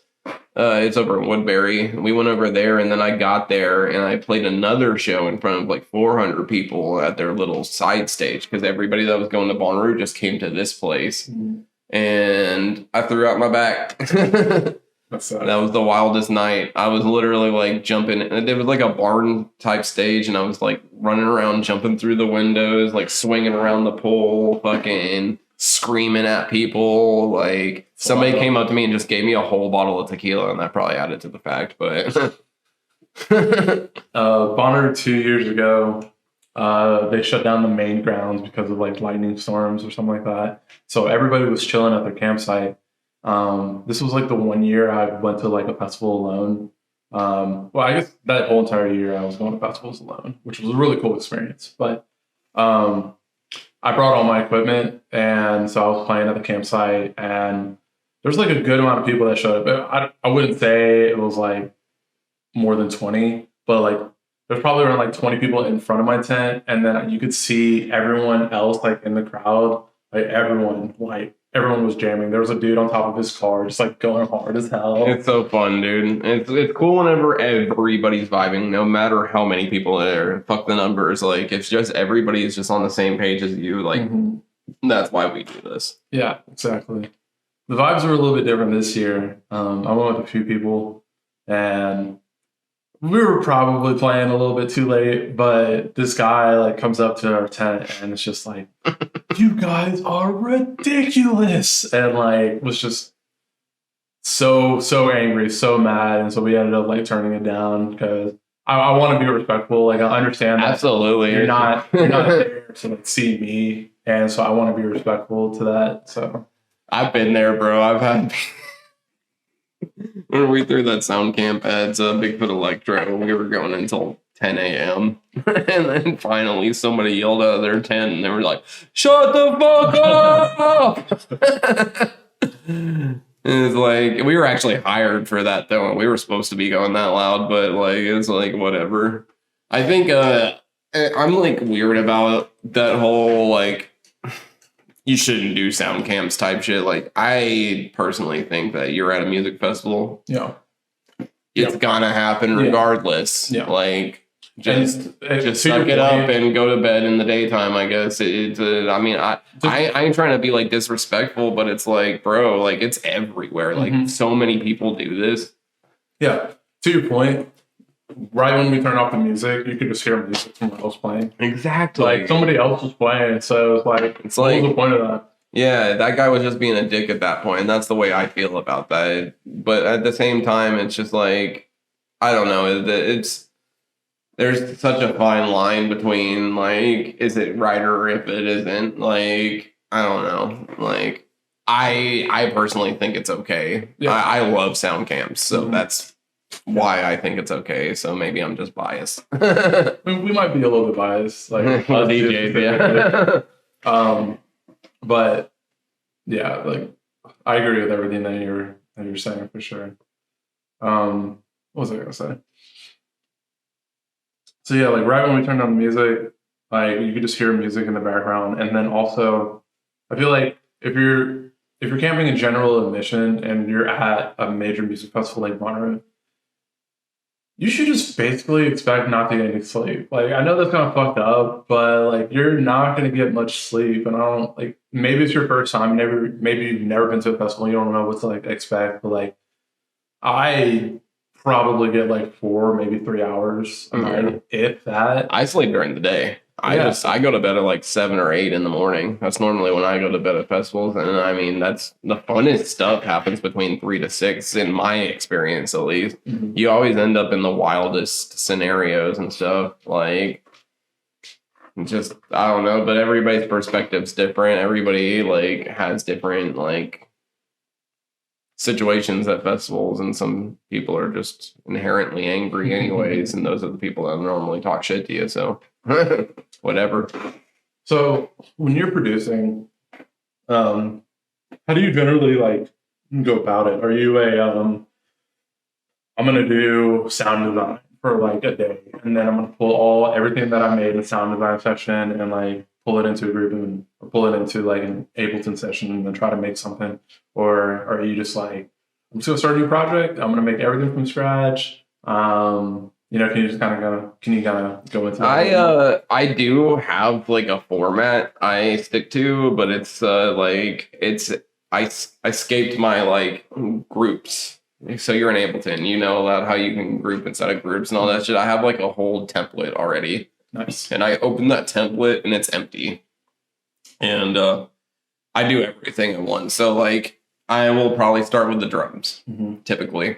Speaker 2: It's over in Woodbury. We went over there, and then I got there, and I played another show in front of like 400 people at their little side stage because everybody that was going to Bonnaroo just came to this place. Mm-hmm. And I threw out my back. That was the wildest night. I was literally like jumping. It was like a barn type stage, and I was like running around, jumping through the windows, like swinging around the pole, fucking screaming at people. Like somebody came up to me and just gave me a whole bottle of tequila, and that probably added to the fact. But
Speaker 1: Bonnaroo 2 years ago, they shut down the main grounds because of like lightning storms or something like that. So everybody was chilling at their campsite. This was like the 1 year I went to like a festival alone. Well, I guess that whole entire year I was going to festivals alone, which was a really cool experience. But I brought all my equipment, and so I was playing at the campsite, and there's like a good amount of people that showed up. I wouldn't say it was like more than 20, but like there's probably around like 20 people in front of my tent, and then you could see everyone else like in the crowd, like everyone was jamming. There was a dude on top of his car just like going hard as hell.
Speaker 2: It's so fun, dude. It's cool whenever everybody's vibing, no matter how many people there. Fuck the numbers. Like if just everybody is just on the same page as you, like that's why we do this.
Speaker 1: Yeah, exactly. The vibes were a little bit different this year. I went with a few people, and we were probably playing a little bit too late, but this guy like comes up to our tent and it's just like, you guys are ridiculous, and like was just so angry, so mad, and so we ended up like turning it down because I want to be respectful. Like I understand that
Speaker 2: absolutely
Speaker 1: you're not there to like see me, and so I want to be respectful to that. So
Speaker 2: I've been there, bro. I've had. When we threw that sound camp at Bigfoot Electro, we were going until 10 a.m. And then finally somebody yelled out of their tent and they were like, shut the fuck up! And it's like, we were actually hired for that though. We were supposed to be going that loud, but like, it's like, whatever. I think I'm like weird about that whole like, you shouldn't do sound camps type shit. Like, I personally think that you're at a music festival.
Speaker 1: Yeah.
Speaker 2: It's gonna happen regardless.
Speaker 1: Yeah.
Speaker 2: Like, just suck it up and go to bed in the daytime, I guess. I mean, I ain't trying to be like disrespectful, but it's like, bro, like, it's everywhere. Like, so many people do this.
Speaker 1: Yeah. To your point, right when we turn off the music, you could just hear music someone else playing.
Speaker 2: Exactly.
Speaker 1: Like, somebody else was playing, so it's like, what was the point of that?
Speaker 2: Yeah, that guy was just being a dick at that point, and that's the way I feel about that. But at the same time, it's just like, I don't know. There's such a fine line between, like, is it right or if it isn't? Like, I don't know. Like, I personally think it's okay. Yeah. I love sound camps, so that's why I think it's okay. So maybe I'm just biased.
Speaker 1: We might be a little bit biased, like DJs, yeah. But yeah, like, I agree with everything that you're saying for sure. What was I gonna say? So yeah, like, right when we turned on the music, like, you could just hear music in the background, and then also, I feel like if you're camping in general admission and you're at a major music festival like Monterey, you should just basically expect not to get any sleep. Like, I know that's kind of fucked up, but, like, you're not going to get much sleep. And I don't, like, maybe it's your first time. Maybe you've never been to a festival. You don't know what to, like, expect. But, like, I probably get, like, 4, maybe 3 hours a night, if that.
Speaker 2: I sleep during the day. I go to bed at like 7 or 8 in the morning. That's normally when I go to bed at festivals. And I mean, that's the funnest stuff happens between 3 to 6 in my experience, at least. You always end up in the wildest scenarios and stuff. Like, just, I don't know, but everybody's perspective's different. Everybody, like, has different, like, situations at festivals, and some people are just inherently angry anyways, and those are the people that normally talk shit to you. So whatever.
Speaker 1: So when you're producing, how do you generally, like, go about it? Are you I'm gonna do sound design for, like, a day, and then I'm gonna pull everything that I made in sound design session and, like, pull it into a group or pull it into, like, an Ableton session and then try to make something? Or are you just like, I'm just gonna start a new project, I'm gonna make everything from scratch? Can you just kind of go into that?
Speaker 2: I do have, like, a format I stick to, but it's I escaped my, like, groups. So you're in Ableton, you know about how you can group inside of groups and all that shit. I have, like, a whole template already.
Speaker 1: Nice.
Speaker 2: And I open that template and it's empty. And I do everything at once. So, like, I will probably start with the drums, typically.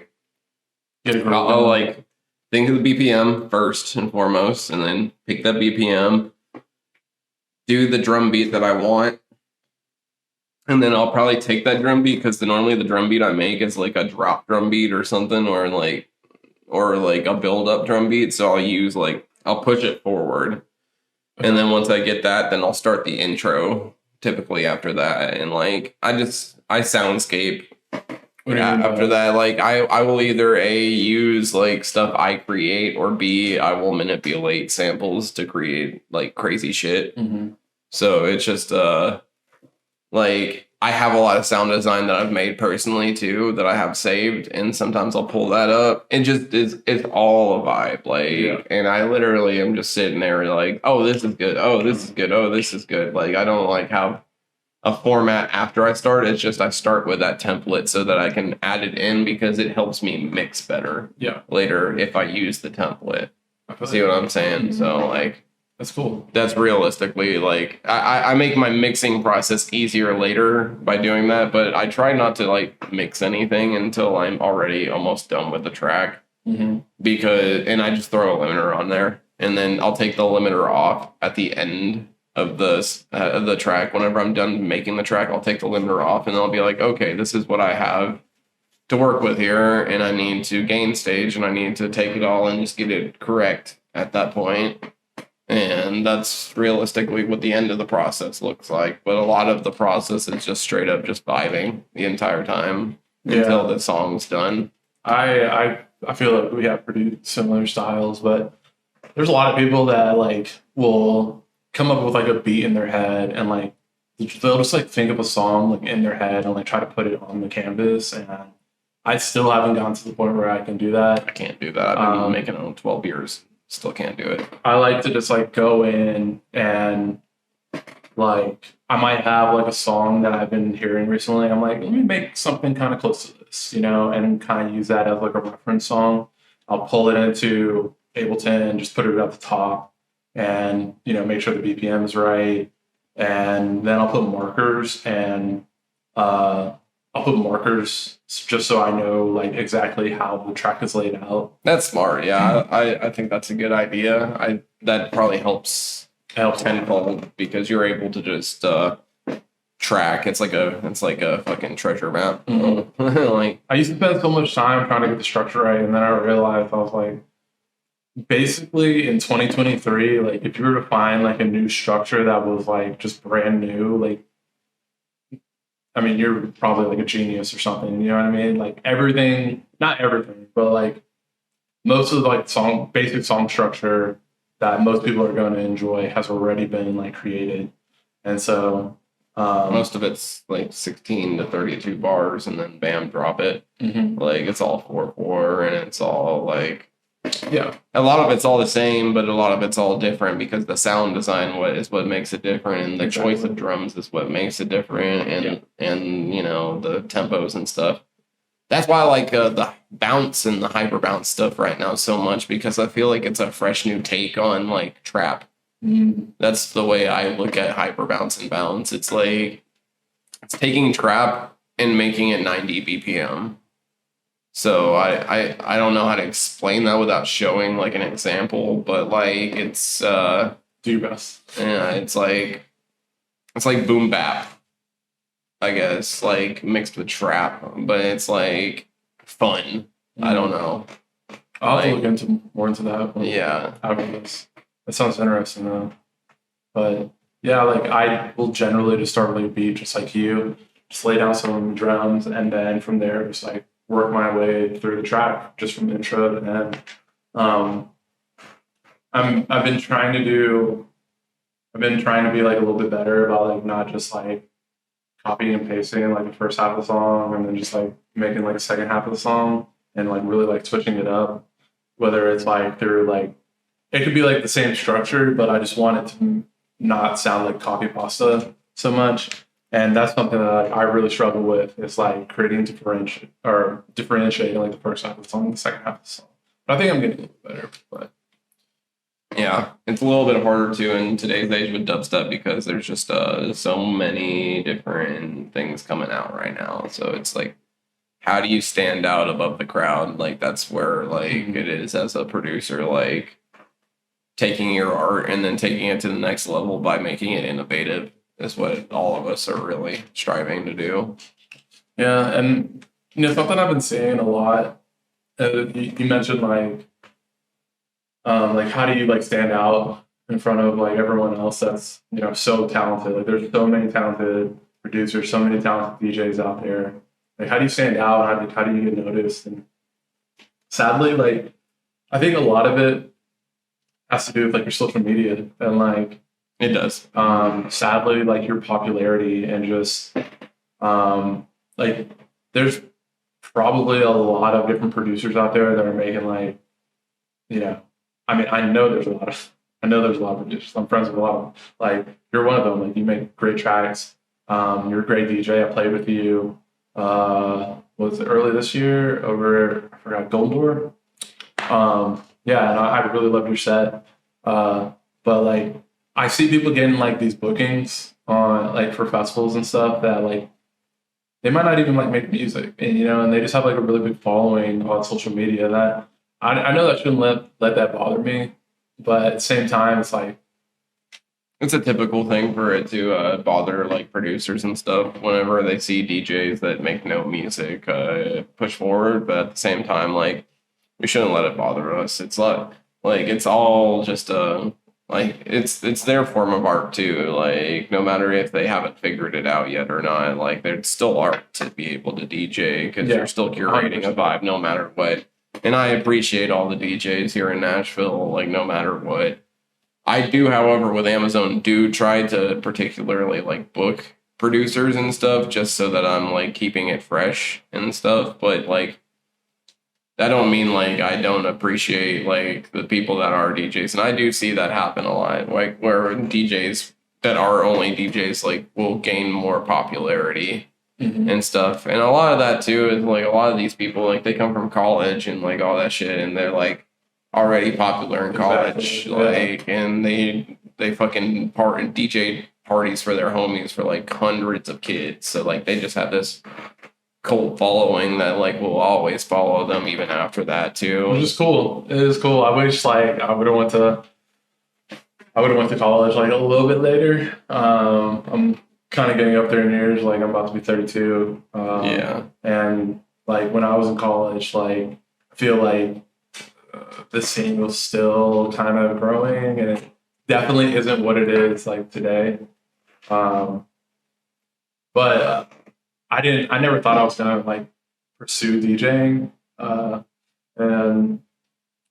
Speaker 2: I'll like, think of the BPM first and foremost, and then pick that BPM, do the drum beat that I want, and then I'll probably take that drum beat, because normally the drum beat I make is, like, a drop drum beat or something, or like a build-up drum beat, so I'll push it forward. Okay. And then once I get that, then I'll start the intro, typically after that, and, like, I soundscape. After that, like, I will either use, like, stuff I create, or B, I will manipulate samples to create, like, crazy shit. So it's just like, I have a lot of sound design that I've made personally too that I have saved, and sometimes I'll pull that up. It just it's all a vibe, like, and I literally am just sitting there like, oh, this is good, oh, this is good, oh, this is good. Like, I don't, like, have a format after I start. It's just I start with that template so that I can add it in, because it helps me mix better later if I use the template. See what I'm saying? So, like,
Speaker 1: that's cool.
Speaker 2: That's realistically, like, I make my mixing process easier later by doing that, but I try not to, like, mix anything until I'm already almost done with the track. And I just throw a limiter on there, and then I'll take the limiter off at the end of the track. Whenever I'm done making the track, I'll take the limiter off, and I'll be like, okay, this is what I have to work with here, and I need to gain stage, and I need to take it all and just get it correct at that point. And that's realistically what the end of the process looks like. But a lot of the process is just straight up just vibing the entire time until the song's done.
Speaker 1: I feel like we have pretty similar styles, but there's a lot of people that, like, will come up with, like, a beat in their head and, like, they'll just like think of a song like in their head and like try to put it on the canvas. And I still haven't gotten to the point where I can do that.
Speaker 2: I can't do that. I've been making it 12 years. Still can't do it.
Speaker 1: I like to just like go in and like I might have like a song that I've been hearing recently. I'm like, let me make something kind of close to this, and kind of use that as like a reference song. I'll pull it into Ableton and just put it at the top and make sure the BPM is right. And then I'll put markers and just so I know like exactly how the track is laid out.
Speaker 2: That's smart. Yeah, I think that's a good idea. That probably helps tenfold because you're able to just track. It's like a fucking treasure map.
Speaker 1: Mm-hmm.
Speaker 2: Like
Speaker 1: I used to spend so much time trying to get the structure right, and then I realized I was like, basically in 2023, like if you were to find like a new structure that was like just brand new, like I mean, you're probably like a genius or something. You know what I mean? Like everything, not everything, but like most of the like basic song structure that most people are going to enjoy has already been like created. And so
Speaker 2: most of it's like 16 to 32 bars and then bam, drop it.
Speaker 1: Mm-hmm.
Speaker 2: Like it's all 4/4 and it's all like,
Speaker 1: yeah,
Speaker 2: a lot of it's all the same, but a lot of it's all different because the sound design is what makes it different, and the choice of drums is what makes it different, and the tempos and stuff. That's why I like the bounce and the hyper bounce stuff right now so much because I feel like it's a fresh new take on like trap.
Speaker 1: Mm-hmm.
Speaker 2: That's the way I look at hyper bounce and bounce. It's like it's taking trap and making it 90 BPM. So I don't know how to explain that without showing like an example, but like it's
Speaker 1: do your best.
Speaker 2: Yeah, it's like boom bap, I guess, like mixed with trap, but it's like fun. Mm-hmm. I don't know.
Speaker 1: I'll have to look more into that.
Speaker 2: Yeah.
Speaker 1: After this. That sounds interesting though. But yeah, like I will generally just start with a beat just like you. Just lay down some drums and then from there just like work my way through the track just from intro to end. I've been trying to be like a little bit better about like not just like copying and pasting like the first half of the song and then just like making like a second half of the song and like really like switching it up. Whether it's like through like it could be like the same structure, but I just want it to not sound like copy pasta so much. And that's something that I really struggle with is like creating differentiating like the first half of the song and the second half of the song. But I think I'm getting a little better. But
Speaker 2: yeah, it's a little bit harder to in today's age with dubstep because there's just so many different things coming out right now. So it's like, how do you stand out above the crowd? Like that's where like it is as a producer, like taking your art and then taking it to the next level by making it innovative. Is what all of us are really striving to do.
Speaker 1: Yeah, and something I've been seeing a lot. You mentioned like how do you like stand out in front of like everyone else that's so talented? Like there's so many talented producers, so many talented DJs out there. Like how do you stand out? How do you get noticed? And sadly, like I think a lot of it has to do with like your social media and like.
Speaker 2: It does.
Speaker 1: Sadly, like your popularity and just like there's probably a lot of different producers out there that are making like, I mean, I know there's a lot of producers. I'm friends with a lot of them. Like you're one of them. Like you make great tracks. You're a great DJ. I played with you. Was it early this year over? I forgot Golden Door. Yeah, and I really loved your set. But like. I see people getting like these bookings on like for festivals and stuff that like they might not even like make music and and they just have like a really big following on social media that I know that shouldn't let that bother me, but at the same time it's like
Speaker 2: it's a typical thing for it to bother like producers and stuff whenever they see DJs that make no music push forward, but at the same time like we shouldn't let it bother us. It's like it's all just like it's their form of art too. Like no matter if they haven't figured it out yet or not, like there's still art to be able to DJ because you're still curating 100%. A vibe no matter what. And I appreciate all the DJs here in Nashville, like no matter what. I do, however, with Amazon, do try to particularly like book producers and stuff just so that I'm like keeping it fresh and stuff. But like that don't mean like I don't appreciate like the people that are DJs, and I do see that happen a lot. Like where DJs that are only DJs like will gain more popularity and stuff, and a lot of that too is like a lot of these people like they come from college and like all that shit, and they're like already popular in college, like, and they fucking DJ parties for their homies for like hundreds of kids, so like they just have this cult following that like will always follow them even after that too.
Speaker 1: Which is cool. It is cool. I wish like I would have went to college like a little bit later. I'm kind of getting up there in years. Like I'm about to be 32. And like when I was in college, like I feel like the scene was still kind of growing, and it definitely isn't what it is like today. But I never thought I was gonna like pursue DJing, and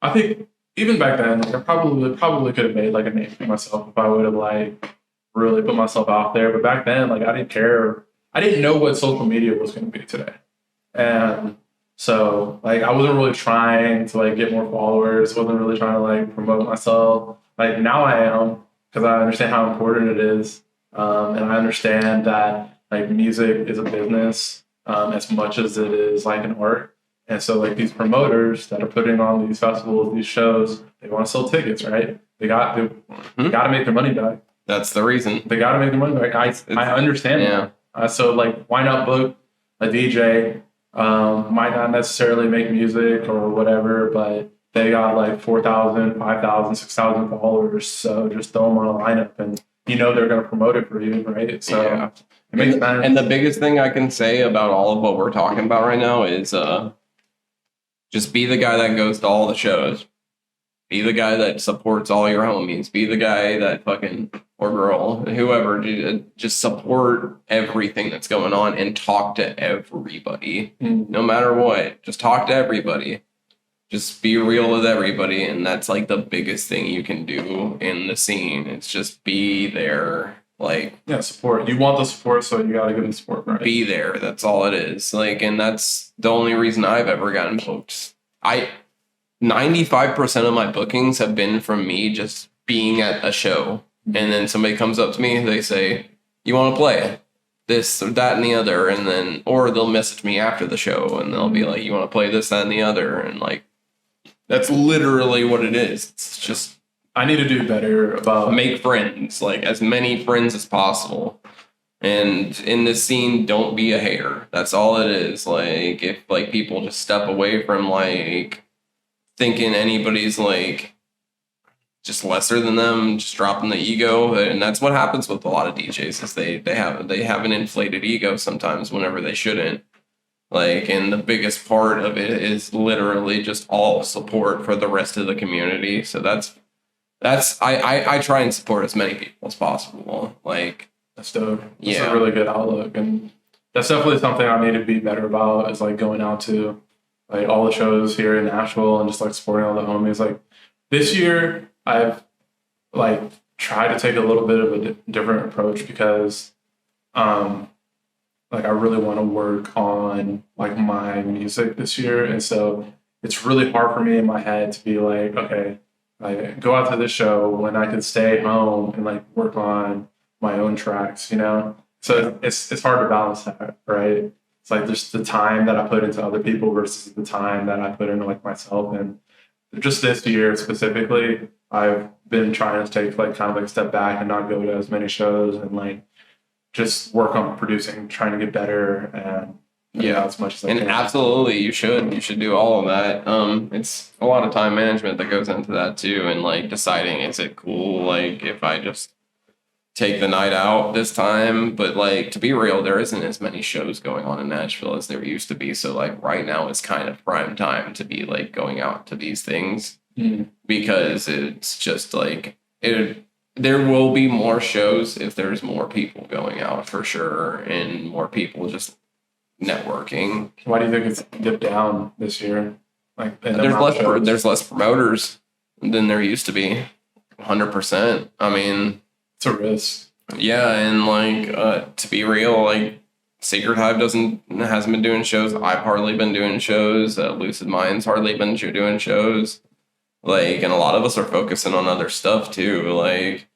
Speaker 1: I think even back then, like I probably could have made like a name for myself if I would have like really put myself out there. But back then, like I didn't care. I didn't know what social media was going to be today, and so like I wasn't really trying to like get more followers. Wasn't really trying to like promote myself. Like now I am, because I understand how important it is, and I understand that like music is a business as much as it is like an art. And so like these promoters that are putting on these festivals, these shows, they want to sell tickets, right? They got to make their money back.
Speaker 2: That's the reason.
Speaker 1: They got to make their money back. I understand that. So like why not book a DJ? Might not necessarily make music or whatever, but they got like 4,000, 5,000, 6,000 followers. So just throw them on a lineup, and you know they're going to promote it for you, right? So it makes sense.
Speaker 2: And the biggest thing I can say about all of what we're talking about right now is just be the guy that goes to all the shows. Be the guy that supports all your homies. Be the guy that fucking, or girl, whoever, just support everything that's going on and talk to everybody. No matter what, just talk to everybody. Just be real with everybody, and that's like the biggest thing you can do in the scene. It's just be there. Like,
Speaker 1: support. You want the support, so you gotta give them support, right?
Speaker 2: Be there. That's all it is. Like, and that's the only reason I've ever gotten booked. 95% of my bookings have been from me just being at a show, and then somebody comes up to me, they say, "You want to play this, or that, and the other," and then, or they'll message me after the show, and they'll be like, "You want to play this, that, and the other," and like, that's literally what it is. It's just.
Speaker 1: I need to do better about
Speaker 2: make friends, like as many friends as possible. And in this scene, don't be a hater. That's all it is. Like if like people just step away from like thinking anybody's like just lesser than them, just dropping the ego, and that's what happens with a lot of DJs is they have an inflated ego sometimes whenever they shouldn't. Like, and the biggest part of it is literally just all support for the rest of the community. So that's I try and support as many people as possible. Like
Speaker 1: that's dope. That's a really good outlook, and that's definitely something I need to be better about. Is like going out to like all the shows here in Nashville and just like supporting all the homies. Like this year, I've like tried to take a little bit of a different approach because, like I really want to work on like my music this year, and so it's really hard for me in my head to be like, okay. Like go out to this show when I could stay home and like work on my own tracks, you know? So it's hard to balance that, right? It's like there's the time that I put into other people versus the time that I put into like myself. And just this year specifically, I've been trying to take like kind of like a step back and not go to as many shows and like just work on producing, trying to get better and as much as I can.
Speaker 2: Absolutely, you should do all of that. It's a lot of time management that goes into that too, and like deciding, is it cool like if I just take the night out this time? But like to be real, there isn't as many shows going on in Nashville as there used to be, so like right now is kind of prime time to be like going out to these things because it's just like there will be more shows if there's more people going out for sure, and more people just networking.
Speaker 1: Why do you think it's dipped down this year? Like
Speaker 2: there's less promoters than there used to be. 100%. I mean,
Speaker 1: It's a risk.
Speaker 2: yeah, and like to be real, like Sacred Hive hasn't been doing shows. I've hardly been doing shows. Lucid Mind's hardly been doing shows. Like, and a lot of us are focusing on other stuff too. Like,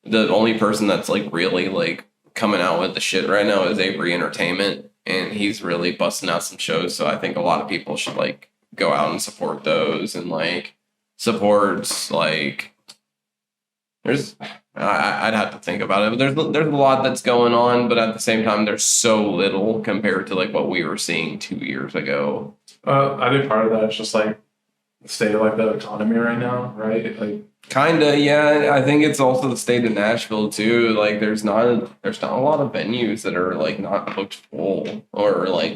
Speaker 2: the only person that's like really like coming out with the shit right now is Avery Entertainment, and he's really busting out some shows. So I think a lot of people should like go out and support those and like supports like there's I'd have to think about it, but there's a lot that's going on, but at the same time there's so little compared to like what we were seeing 2 years ago.
Speaker 1: I think part of that is just like the state of like the economy right now, right? Like,
Speaker 2: Kinda, yeah. I think it's also the state of Nashville too. Like, there's not a lot of venues that are like not booked full or like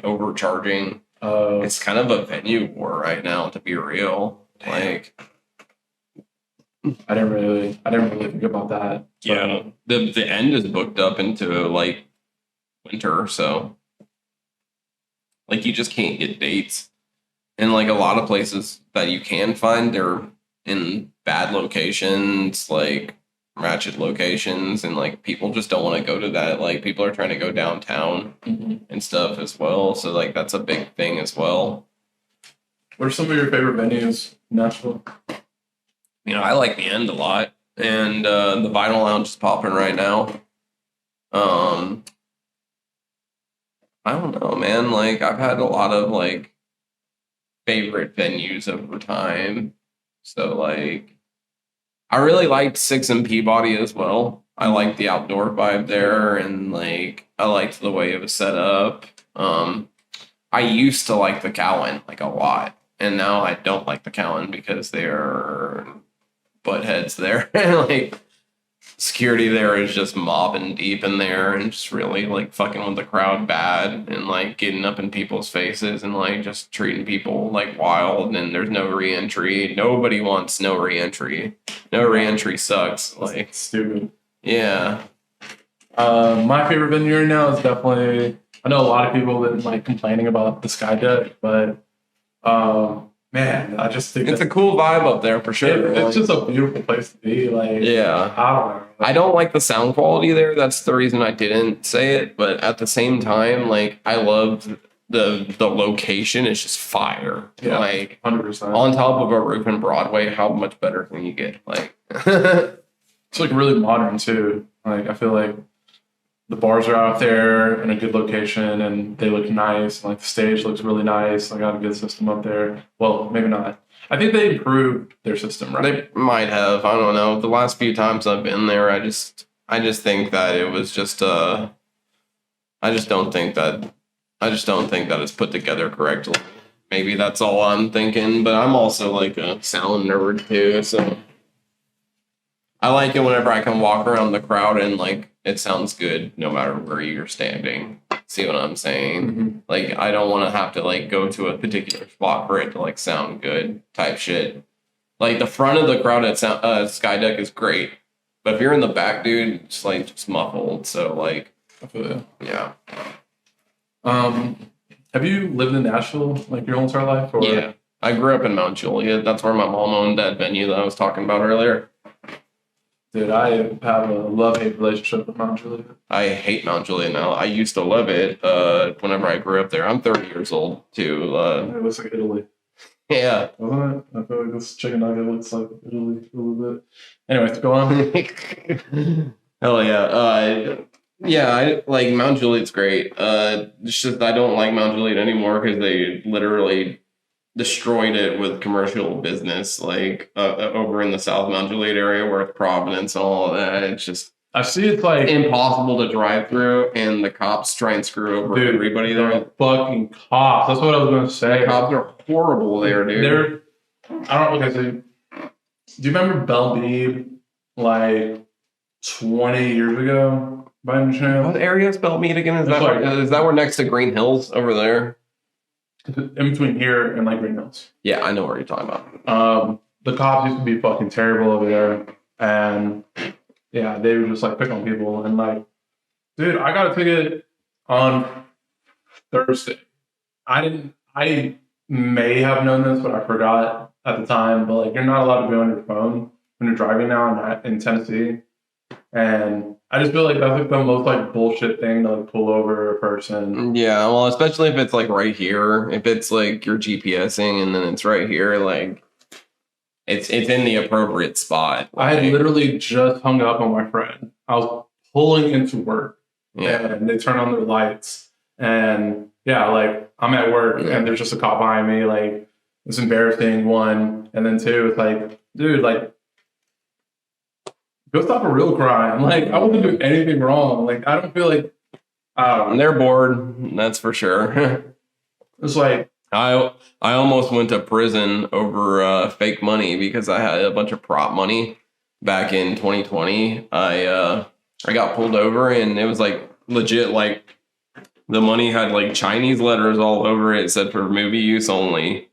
Speaker 2: overcharging. It's kind of a venue war right now, to be real. Like,
Speaker 1: I didn't really think about that.
Speaker 2: yeah, the end is booked up into like winter, so like you just can't get dates. And like a lot of places that you can find, they're in bad locations, like ratchet locations, and like people just don't want to go to that. Like people are trying to go downtown and stuff as well. So like that's a big thing as well.
Speaker 1: What are some of your favorite venues in Nashville?
Speaker 2: You know, I like the end a lot, and the Vinyl Lounge is popping right now. I don't know, man. Like I've had a lot of like favorite venues over time. So like I really liked Six and Peabody as well. I liked the outdoor vibe there, and like I liked the way it was set up. I used to like the Cowan like a lot, and now I don't like the Cowan because they're butt heads there. Like security there is just mobbing deep in there and just really like fucking with the crowd bad and like getting up in people's faces and like just treating people like wild, and there's no re-entry. Nobody wants no re-entry. No re-entry sucks. Like
Speaker 1: Stupid.
Speaker 2: yeah.
Speaker 1: My favorite venue right now is definitely. I know a lot of people have been like complaining about the Sky Deck, but man, I just think
Speaker 2: It's a cool vibe up there for sure.
Speaker 1: it's just a beautiful place to be. Like,
Speaker 2: Yeah.
Speaker 1: I don't know.
Speaker 2: I don't like the sound quality there. That's the reason I didn't say it. But at the same time, like I love the location. It's just fire.
Speaker 1: Yeah,
Speaker 2: Like
Speaker 1: 100%.
Speaker 2: on top of a roof in Broadway, how much better can you get? Like
Speaker 1: It's like really modern too. Like I feel like the bars are out there in a good location and they look nice. Like the stage looks really nice. I got a good system up there. Well, maybe not. I think they improved their system, right?
Speaker 2: they might have. I don't know. The last few times I've been there, I just think that it was just I just don't think that it's put together correctly. Maybe that's all I'm thinking, but I'm also like a sound nerd too, so I like it whenever I can walk around the crowd and like it sounds good no matter where you're standing. See what I'm saying?
Speaker 1: Mhm.
Speaker 2: Like I don't want to have to like go to a particular spot for it to like sound good type shit. Like the front of the crowd at Sky Deck is great, but if you're in the back, dude, it's like just muffled. So like,
Speaker 1: I feel you.
Speaker 2: yeah,
Speaker 1: Have you lived in Nashville like your whole entire life? Or?
Speaker 2: yeah. I grew up in Mount Juliet. That's where my mom owned that venue that I was talking about earlier.
Speaker 1: Dude, I have a love-hate relationship with Mount Juliet.
Speaker 2: I hate Mount Juliet now. I used to love it whenever I grew up there. I'm 30 years old too.
Speaker 1: It looks like Italy.
Speaker 2: Yeah.
Speaker 1: Doesn't it? I feel like this chicken nugget looks like Italy a little bit. Anyways, go on.
Speaker 2: Hell yeah. Yeah, I like Mount Juliet's great. It's just I don't like Mount Juliet anymore because they literally destroyed it with commercial business, like over in the South Mount Juliet area where it's Providence and all of that. It's just
Speaker 1: I see it's like
Speaker 2: impossible to drive through, and the cops try and screw over everybody there.
Speaker 1: The fucking cops. That's what I was gonna say.
Speaker 2: The cops are horrible there, dude.
Speaker 1: They're I don't know. Okay, so do you remember Belle like 20 years ago? By any chance?
Speaker 2: What area is Belmead again? Is that where next to Green Hills over there?
Speaker 1: In between here and like Green Hills.
Speaker 2: Yeah, I know what you're talking about.
Speaker 1: The cops used to be fucking terrible over there, and yeah, they would just like pick on people. And like, dude, I got a ticket on Thursday. I may have known this, but I forgot at the time. But like, you're not allowed to be on your phone when you're driving now in Tennessee. And I just feel like that's like the most like bullshit thing to like pull over a person.
Speaker 2: Yeah, well, especially if it's like right here. If it's like you're GPSing and then it's right here, like it's in the appropriate spot.
Speaker 1: I had literally just hung up on my friend. I was pulling into work, and they turn on their lights, and yeah, like I'm at work, and there's just a cop behind me. Like it's embarrassing. One, and then two, it's like, dude, like go stop a real crime. Like I wasn't doing anything wrong. Like I don't feel like
Speaker 2: they're bored. That's for sure.
Speaker 1: It's like
Speaker 2: I almost went to prison over fake money because I had a bunch of prop money back in 2020. I got pulled over and it was like legit, like the money had like Chinese letters all over it. It said for movie use only.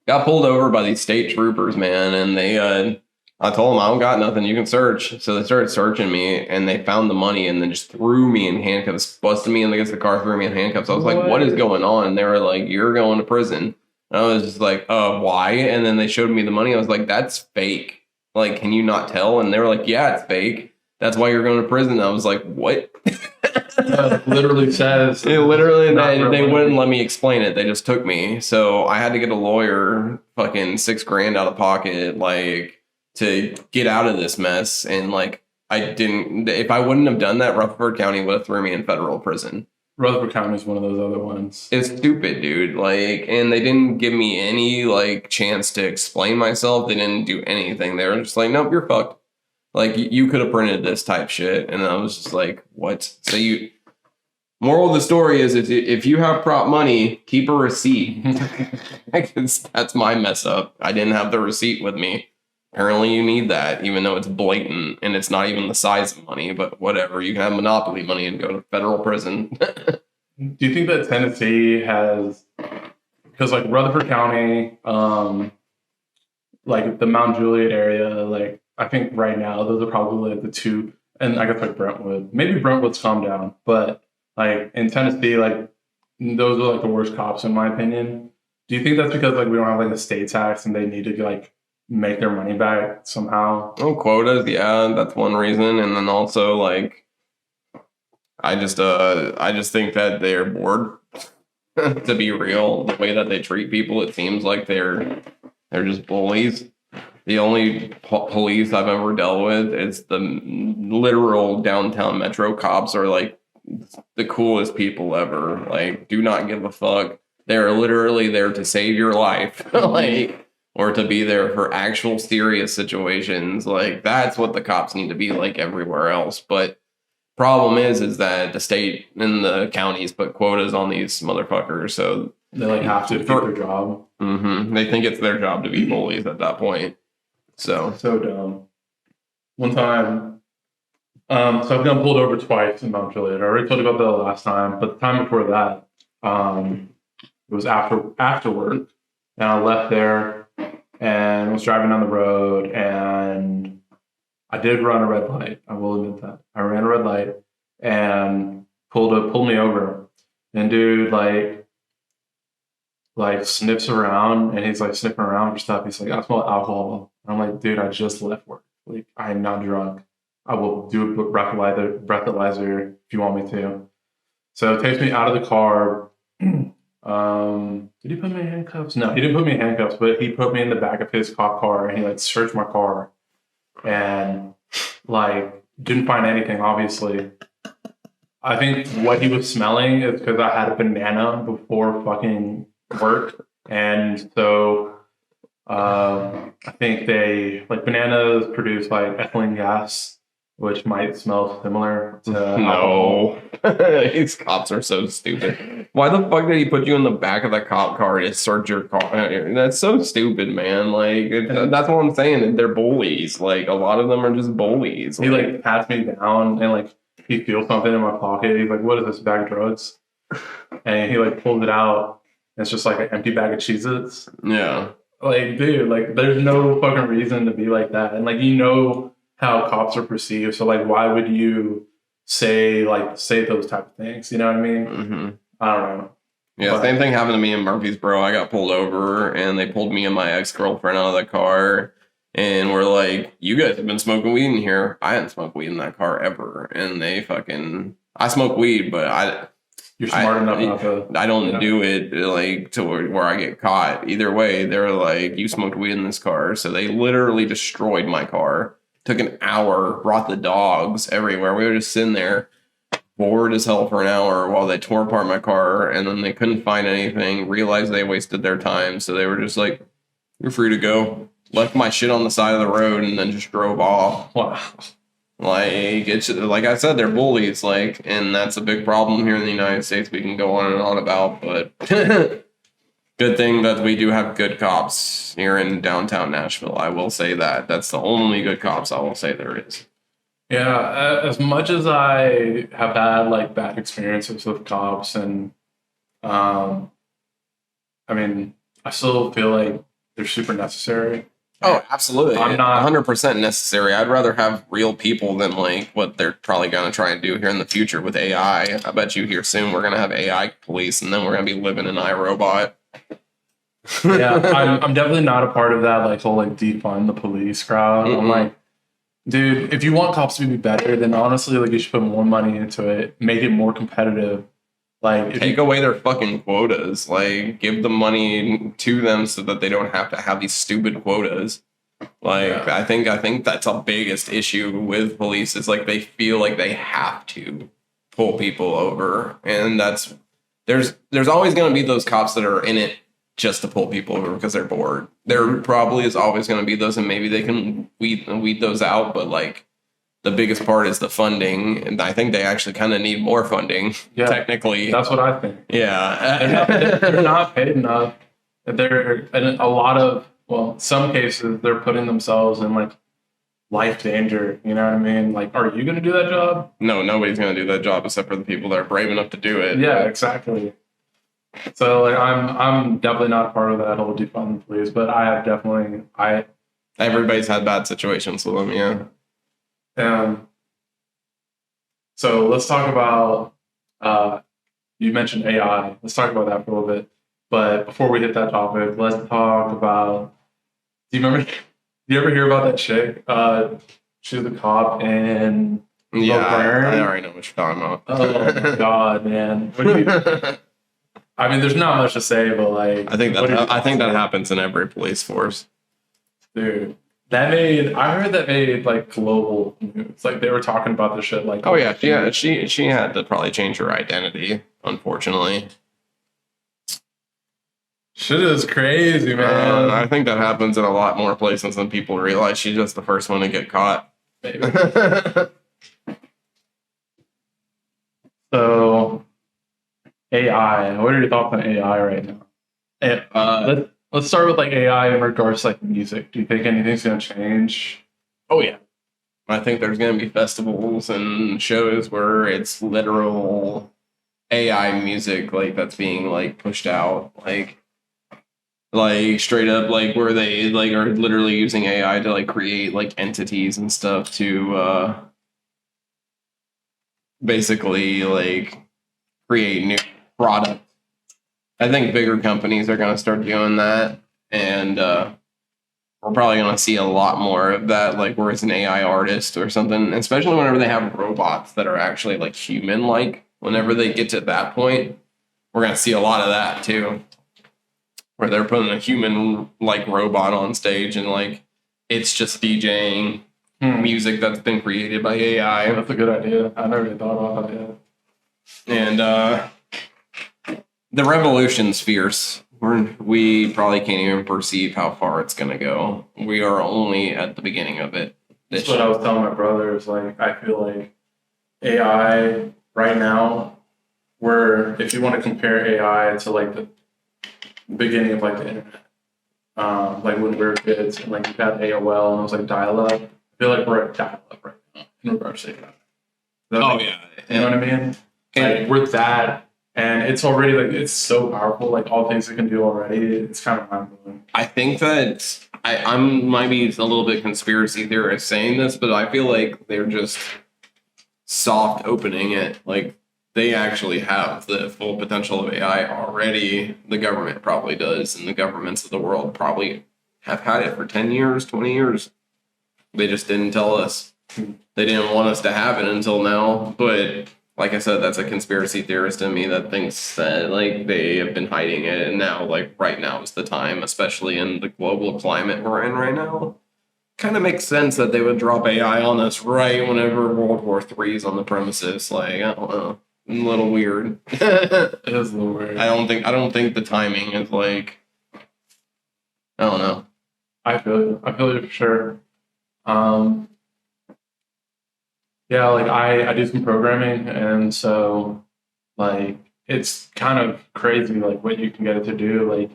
Speaker 2: Got pulled over by these state troopers, man, and they I told them I don't got nothing, you can search. So they started searching me and they found the money and then just threw me in handcuffs, busted me in against the car, threw me in handcuffs. I was like, what is going on? And they were like, you're going to prison. And I was just like, why? And then they showed me the money. I was like, that's fake. Like, can you not tell? And they were like, yeah, it's fake. That's why you're going to prison. I was like, what?
Speaker 1: It literally says.
Speaker 2: It literally, they wouldn't let me explain it. They just took me. So I had to get a lawyer, fucking $6,000 out of pocket, like, to get out of this mess. And like, if I wouldn't have done that, Rutherford County would have threw me in federal prison.
Speaker 1: Rutherford County is one of those other ones.
Speaker 2: It's stupid, dude. Like, and they didn't give me any like chance to explain myself. They didn't do anything. They were just like, nope, you're fucked. Like, you could have printed this type shit. And I was just like, what? So moral of the story is if you have prop money, keep a receipt. That's my mess up. I didn't have the receipt with me. Apparently you need that, even though it's blatant and it's not even the size of money, but whatever. You can have monopoly money and go to federal prison.
Speaker 1: Do you think that Tennessee has, because like Rutherford County, like the Mount Juliet area, like I think right now those are probably like the two, and I guess like Brentwood. Maybe Brentwood's calmed down, but like in Tennessee, like those are like the worst cops in my opinion. Do you think that's because like we don't have like a state tax and they need to like make their money back somehow?
Speaker 2: Oh, quotas, yeah, that's one reason. And then also like I just think that they're bored. To be real, the way that they treat people, it seems like they're just bullies. The only police I've ever dealt with is the literal downtown metro cops are like the coolest people ever. Like, do not give a fuck. They're literally there to save your life. Like, or to be there for actual serious situations. Like, that's what the cops need to be like everywhere else. But problem is that the state and the counties put quotas on these motherfuckers, so
Speaker 1: they like have to keep their job.
Speaker 2: Mm-hmm. They think it's their job to be bullies at that point. So
Speaker 1: dumb. One time, so I've gotten pulled over twice in Mount Juliet. I already told you about that last time, but the time before that, it was after work, and I left there and was driving down the road, and I did run a red light. I will admit that. I ran a red light and pulled me over. And dude, like sniffs around, and he's like sniffing around for stuff. He's like, I smell alcohol. I'm like, dude, I just left work. Like, I am not drunk. I will do a breathalyzer if you want me to. So it takes me out of the car. Did he put me in handcuffs? No, he didn't put me in handcuffs, but he put me in the back of his cop car and he like searched my car and like didn't find anything, obviously. I think what he was smelling is because I had a banana before fucking work. And so I think bananas produce like ethylene gas, which might smell similar to alcohol.
Speaker 2: No. These cops are so stupid. Why the fuck did he put you in the back of the cop car to search your car? That's so stupid, man. Like, that's what I'm saying. They're bullies. Like, a lot of them are just bullies.
Speaker 1: He like pats me down and like he feels something in my pocket. He's like, what is this, bag of drugs? And he like pulls it out. And it's just like an empty bag of Cheez-Its.
Speaker 2: Yeah.
Speaker 1: Like, dude, like there's no fucking reason to be like that. And like, how cops are perceived. So like, why would you say those type of things? You know what I mean?
Speaker 2: Mm-hmm.
Speaker 1: I don't know.
Speaker 2: Yeah, same thing happened to me in Murfreesboro. I got pulled over and they pulled me and my ex-girlfriend out of the car. And we're like, you guys have been smoking weed in here. I hadn't smoked weed in that car ever. And I smoke weed, but
Speaker 1: You're smart enough not to.
Speaker 2: I don't do it like to where I get caught. Either way, they're like, you smoked weed in this car. So they literally destroyed my car. Took an hour, brought the dogs everywhere. We were just sitting there, bored as hell for an hour while they tore apart my car. And then they couldn't find anything, realized they wasted their time. So they were just like, you're free to go. Left my shit on the side of the road and then just drove off.
Speaker 1: Wow.
Speaker 2: Like it's like I said, they're bullies. Like, and that's a big problem here in the United States. We can go on and on about, but good thing that we do have good cops here in downtown Nashville. I will say that. That's the only good cops I will say there is.
Speaker 1: Yeah, as much as I have had like bad experiences with cops, and I mean, I still feel like they're super necessary.
Speaker 2: Oh, absolutely.
Speaker 1: I'm not
Speaker 2: 100% necessary. I'd rather have real people than like what they're probably going to try and do here in the future with AI. I bet you here soon we're going to have AI police, and then we're going to be living in iRobot.
Speaker 1: Yeah, I'm definitely not a part of that like whole like defund the police crowd. I'm like, dude, if you want cops to be better, then honestly, like you should put more money into it, make it more competitive. Like
Speaker 2: take away their fucking quotas. Like give the money to them so that they don't have to have these stupid quotas. Like
Speaker 1: Yeah.
Speaker 2: I think that's a biggest issue with police is like they feel like they have to pull people over, and there's always going to be those cops that are in it just to pull people over because they're bored. There probably is always going to be those, and maybe they can weed those out. But like the biggest part is the funding, and I think they actually kind of need more funding.
Speaker 1: Yeah,
Speaker 2: technically,
Speaker 1: that's what I think.
Speaker 2: Yeah,
Speaker 1: they're not paid enough. They're in a lot of some cases they're putting themselves in like life danger. You know what I mean? Like, are you going to do that job?
Speaker 2: No, nobody's going to do that job except for the people that are brave enough to do it.
Speaker 1: Yeah, exactly. So like I'm definitely not a part of that whole defund the police, but I have definitely
Speaker 2: everybody's had bad situations with them, yeah.
Speaker 1: So let's talk about you mentioned AI. Let's talk about that for a little bit. But before we hit that topic, let's talk about do you ever hear about that chick? She was a cop in
Speaker 2: Yeah, I already know what you're talking about.
Speaker 1: Oh my god, man. What do you I mean, there's not much to say, but like,
Speaker 2: I think that happens in every police force,
Speaker 1: dude. I heard that made like global news. Like they were talking about this shit. Like,
Speaker 2: oh yeah, she had to probably change her identity. Unfortunately,
Speaker 1: shit is crazy, man.
Speaker 2: I think that happens in a lot more places than people realize. She's just the first one to get caught.
Speaker 1: Maybe. So. AI. What are your thoughts on AI right now? Let's start with like AI in regards to like music. Do you think anything's gonna change?
Speaker 2: Oh yeah, I think there's gonna be festivals and shows where it's literal AI music like that's being like pushed out, like straight up like where they like are literally using AI to like create like entities and stuff to basically like create new product. I think bigger companies are going to start doing that, and we're probably going to see a lot more of that, like where it's an AI artist or something, especially whenever they have robots that are actually like human-like. Whenever they get to that point, we're going to see a lot of that too, where they're putting a human-like robot on stage and like it's just DJing music that's been created by AI.
Speaker 1: That's a good idea. I never even thought about that.
Speaker 2: And the revolution's fierce. We probably can't even perceive how far it's going to go. We are only at the beginning of it.
Speaker 1: That's what I was telling my brother. Is like I feel like AI right now, if you want to compare AI to like the beginning of like the internet, like when we were kids and like you had AOL and it was like dial-up. I feel like we're at dial-up right now in regards to AI.
Speaker 2: Oh yeah,
Speaker 1: you know what I mean? Like we're that. And it's already like it's so powerful, like all things it can do already. It's kind of mind blowing.
Speaker 2: I think that I might be a little bit conspiracy theorist saying this, but I feel like they're just soft opening it. Like they actually have the full potential of AI already. The government probably does, and the governments of the world probably have had it for 10 years, 20 years. They just didn't tell us. They didn't want us to have it until now. But like I said, that's a conspiracy theorist in me that thinks that like they have been hiding it, and now like right now is the time, especially in the global climate we're in right now. Kind of makes sense that they would drop AI on us right whenever World War III is on the premises. Like, I don't know. A little weird.
Speaker 1: It is a little weird.
Speaker 2: I don't think the timing is like, I don't know.
Speaker 1: I feel you for sure. Um, yeah, like I do some programming, and so like it's kind of crazy like what you can get it to do. Like,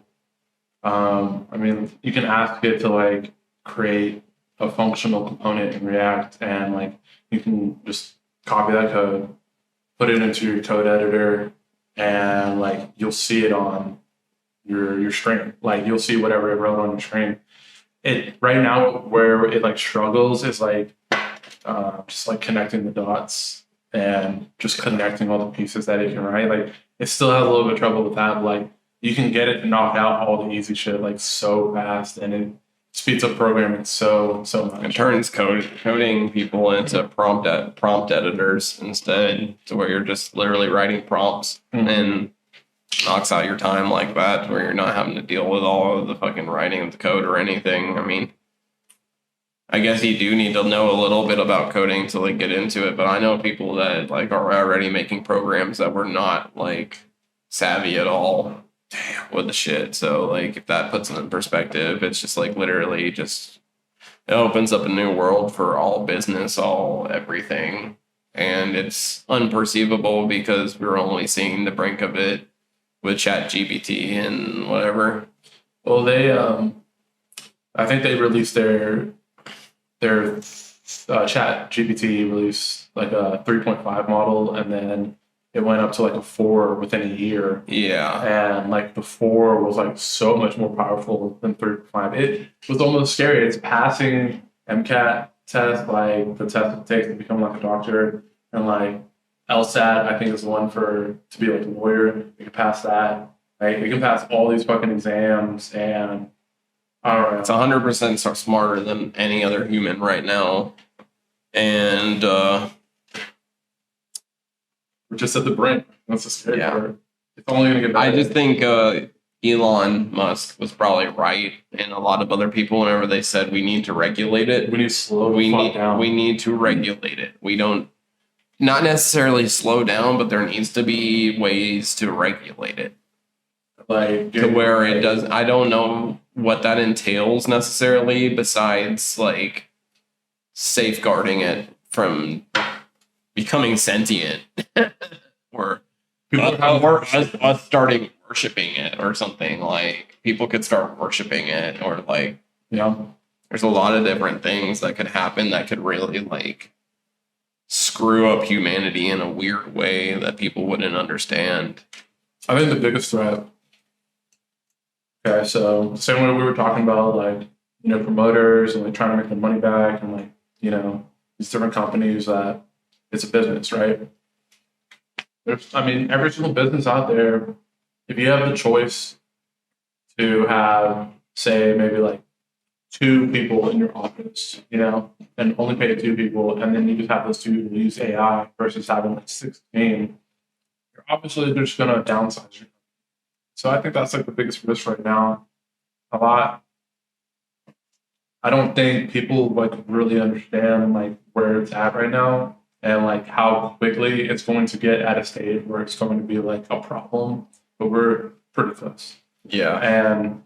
Speaker 1: I mean, you can ask it to like create a functional component in React, and like you can just copy that code, put it into your code editor, and like you'll see it on your screen. Like you'll see whatever it wrote on your screen. It right now where it like struggles is like just like connecting the dots and just connecting all the pieces that it can write. Like it still has a little bit of trouble with that. But, like you can get it to knock out all the easy shit like so fast, and it speeds up programming so much.
Speaker 2: It turns coding people into prompt editors instead, to where you're just literally writing prompts and knocks out your time like that, to where you're not having to deal with all of the fucking writing of the code or anything. I mean, I guess you do need to know a little bit about coding to like get into it, but I know people that like are already making programs that were not like savvy at all with the shit. So like if that puts it in perspective, it's just like literally just it opens up a new world for all business, all everything. And it's unperceivable because we're only seeing the brink of it with Chat GPT and whatever.
Speaker 1: Well, they I think they released their Chat GPT released like a 3.5 model, and then it went up to like a 4 within a year.
Speaker 2: Yeah.
Speaker 1: And like the 4 was like so much more powerful than 3.5. It was almost scary. It's passing MCAT test, like the test it takes to become like a doctor, and like LSAT, I think is the one to be like a lawyer. You can pass that. Right? You can pass all these fucking exams, and I don't know.
Speaker 2: It's 100% smarter than any other human right now. And
Speaker 1: we're just at the brink. That's the scary part. It's only going to get better.
Speaker 2: I just think Elon Musk was probably right, and a lot of other people, whenever they said we need to regulate it,
Speaker 1: we need to slow down.
Speaker 2: We need to regulate it. We don't, not necessarily slow down, but there needs to be ways to regulate it.
Speaker 1: Like
Speaker 2: to where it does, I don't know what that entails necessarily, besides like safeguarding it from becoming sentient, or us starting worshiping it or something. Like people could start worshiping it, or like,
Speaker 1: you know,
Speaker 2: there's a lot of different things that could happen that could really like screw up humanity in a weird way that people wouldn't understand.
Speaker 1: I think the biggest threat. Okay, so same way we were talking about, like, you know, promoters and like trying to make their money back, and like, you know, these different companies that it's a business, right? I mean, every single business out there, if you have the choice to have, say, maybe like 2 people in your office, you know, and only pay 2 people, and then you just have those 2 use AI versus having like 16, you're obviously just going to downsize your. So I think that's like the biggest risk right now. I don't think people like really understand like where it's at right now, and like how quickly it's going to get at a stage where it's going to be like a problem. But we're pretty close.
Speaker 2: Yeah.
Speaker 1: And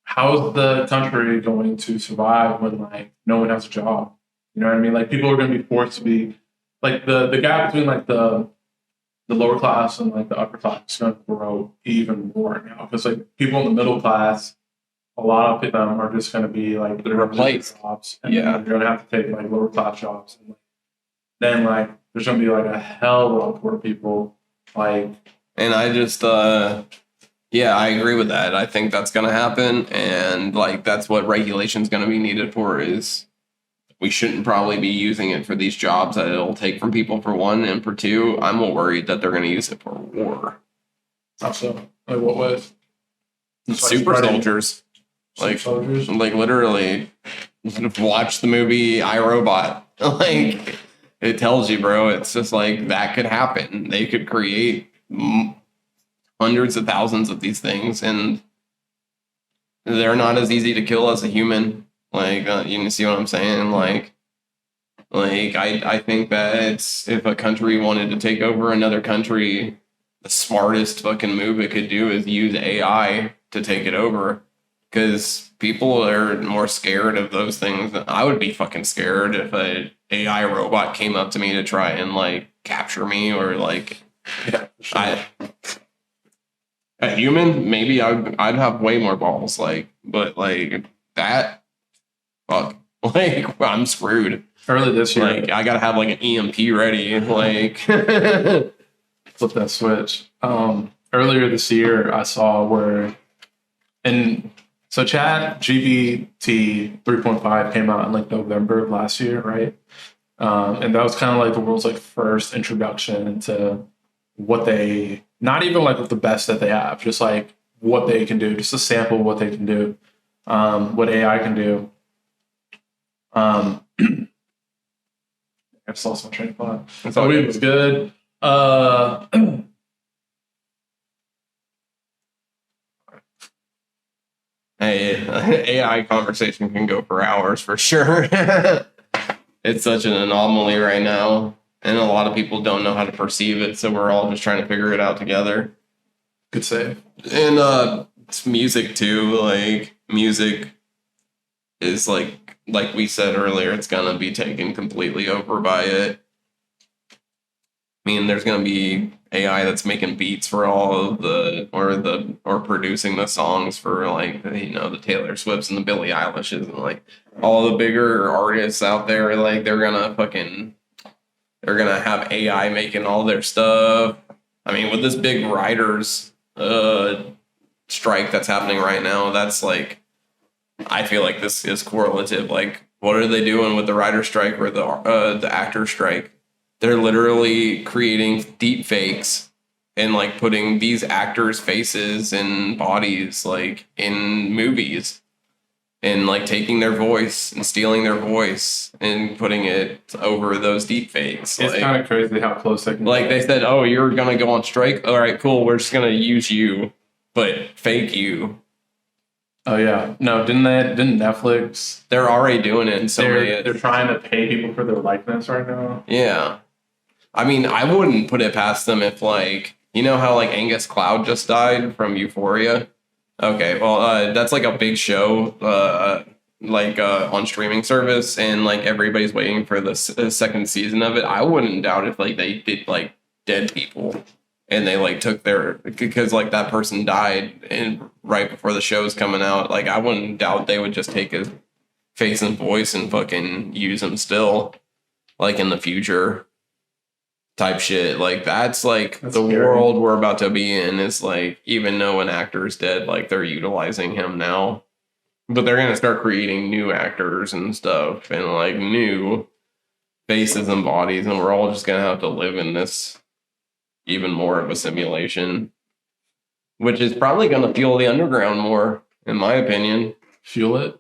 Speaker 1: how's the country going to survive when like no one has a job? You know what I mean? Like people are going to be forced to be like the gap between like the lower class and like the upper class is going to grow even more now, because like people in the middle class, a lot of them are just going to be like they're
Speaker 2: replaced
Speaker 1: jobs, and they're going to have to take like lower class jobs, and then like there's going to be like a hell of a lot of poor people. Like,
Speaker 2: and I just yeah, I agree with that. I think that's going to happen, and like that's what regulation is going to be needed for. Is we shouldn't probably be using it for these jobs that it'll take from people, for one, and for two, I'm more worried that they're going to use it for war.
Speaker 1: How so? Like what was?
Speaker 2: super soldiers.
Speaker 1: Super soldiers.
Speaker 2: Like literally, watch the movie iRobot. Like it tells you, bro. It's just like that could happen. They could create hundreds of thousands of these things, and they're not as easy to kill as a human. Like you see what I'm saying? Like I think that if a country wanted to take over another country, the smartest fucking move it could do is use AI to take it over. Because people are more scared of those things. I would be fucking scared if a AI robot came up to me to try and like capture me or like a human. Maybe I'd have way more balls. Like, but like that, fuck, like I'm screwed.
Speaker 1: Early this year,
Speaker 2: Like I gotta have like an EMP ready. Like
Speaker 1: flip that switch. Earlier this year, I saw where so Chat GPT 3.5 came out in like November of last year, right? And that was kind of like the world's like first introduction into what they, not even like the best that they have, just like what they can do, just a sample of what they can do, what AI can do. I just lost my train of thought. So it was good.
Speaker 2: Hey, AI conversation can go for hours for sure. It's such an anomaly right now, and a lot of people don't know how to perceive it, so we're all just trying to figure it out together.
Speaker 1: Good save.
Speaker 2: And it's music too. Like music is like we said earlier, it's gonna be taken completely over by it. I mean, there's gonna be AI that's making beats for all of or producing the songs for like the Taylor Swifts and the Billie Eilishes and like all the bigger artists out there. Like they're gonna have AI making all their stuff. I mean, with this big writers strike that's happening right now, that's like I feel like this is correlative. Like, what are they doing with the writer strike or the actor strike? They're literally creating deep fakes and like putting these actors' faces and bodies like in movies and like taking their voice and stealing their voice and putting it over those deep fakes.
Speaker 1: It's kind of crazy how close they can.
Speaker 2: Like they said, oh, you're gonna go on strike. All right, cool. We're just gonna use you, but fake you.
Speaker 1: Oh yeah, no, didn't Netflix?
Speaker 2: They're already doing it.
Speaker 1: They're trying to pay people for their likeness right now.
Speaker 2: Yeah. I mean, I wouldn't put it past them if, like, you know how, like, Angus Cloud just died from Euphoria? Okay, well, that's, like, a big show, on streaming service, and, like, everybody's waiting for the second season of it. I wouldn't doubt if, like, they did, like, dead people, and they, like, took because, like, that person died and right before the show's coming out. Like, I wouldn't doubt they would just take his face and voice and fucking use him still, like, in the future. Type shit. Like that's like that's the scary. World we're about to be in is like, even though an actor is dead, like they're utilizing him now, but they're gonna start creating new actors and stuff and like new faces and bodies, and we're all just gonna have to live in this even more of a simulation, which is probably gonna fuel the underground more, in my opinion.
Speaker 1: Fuel it,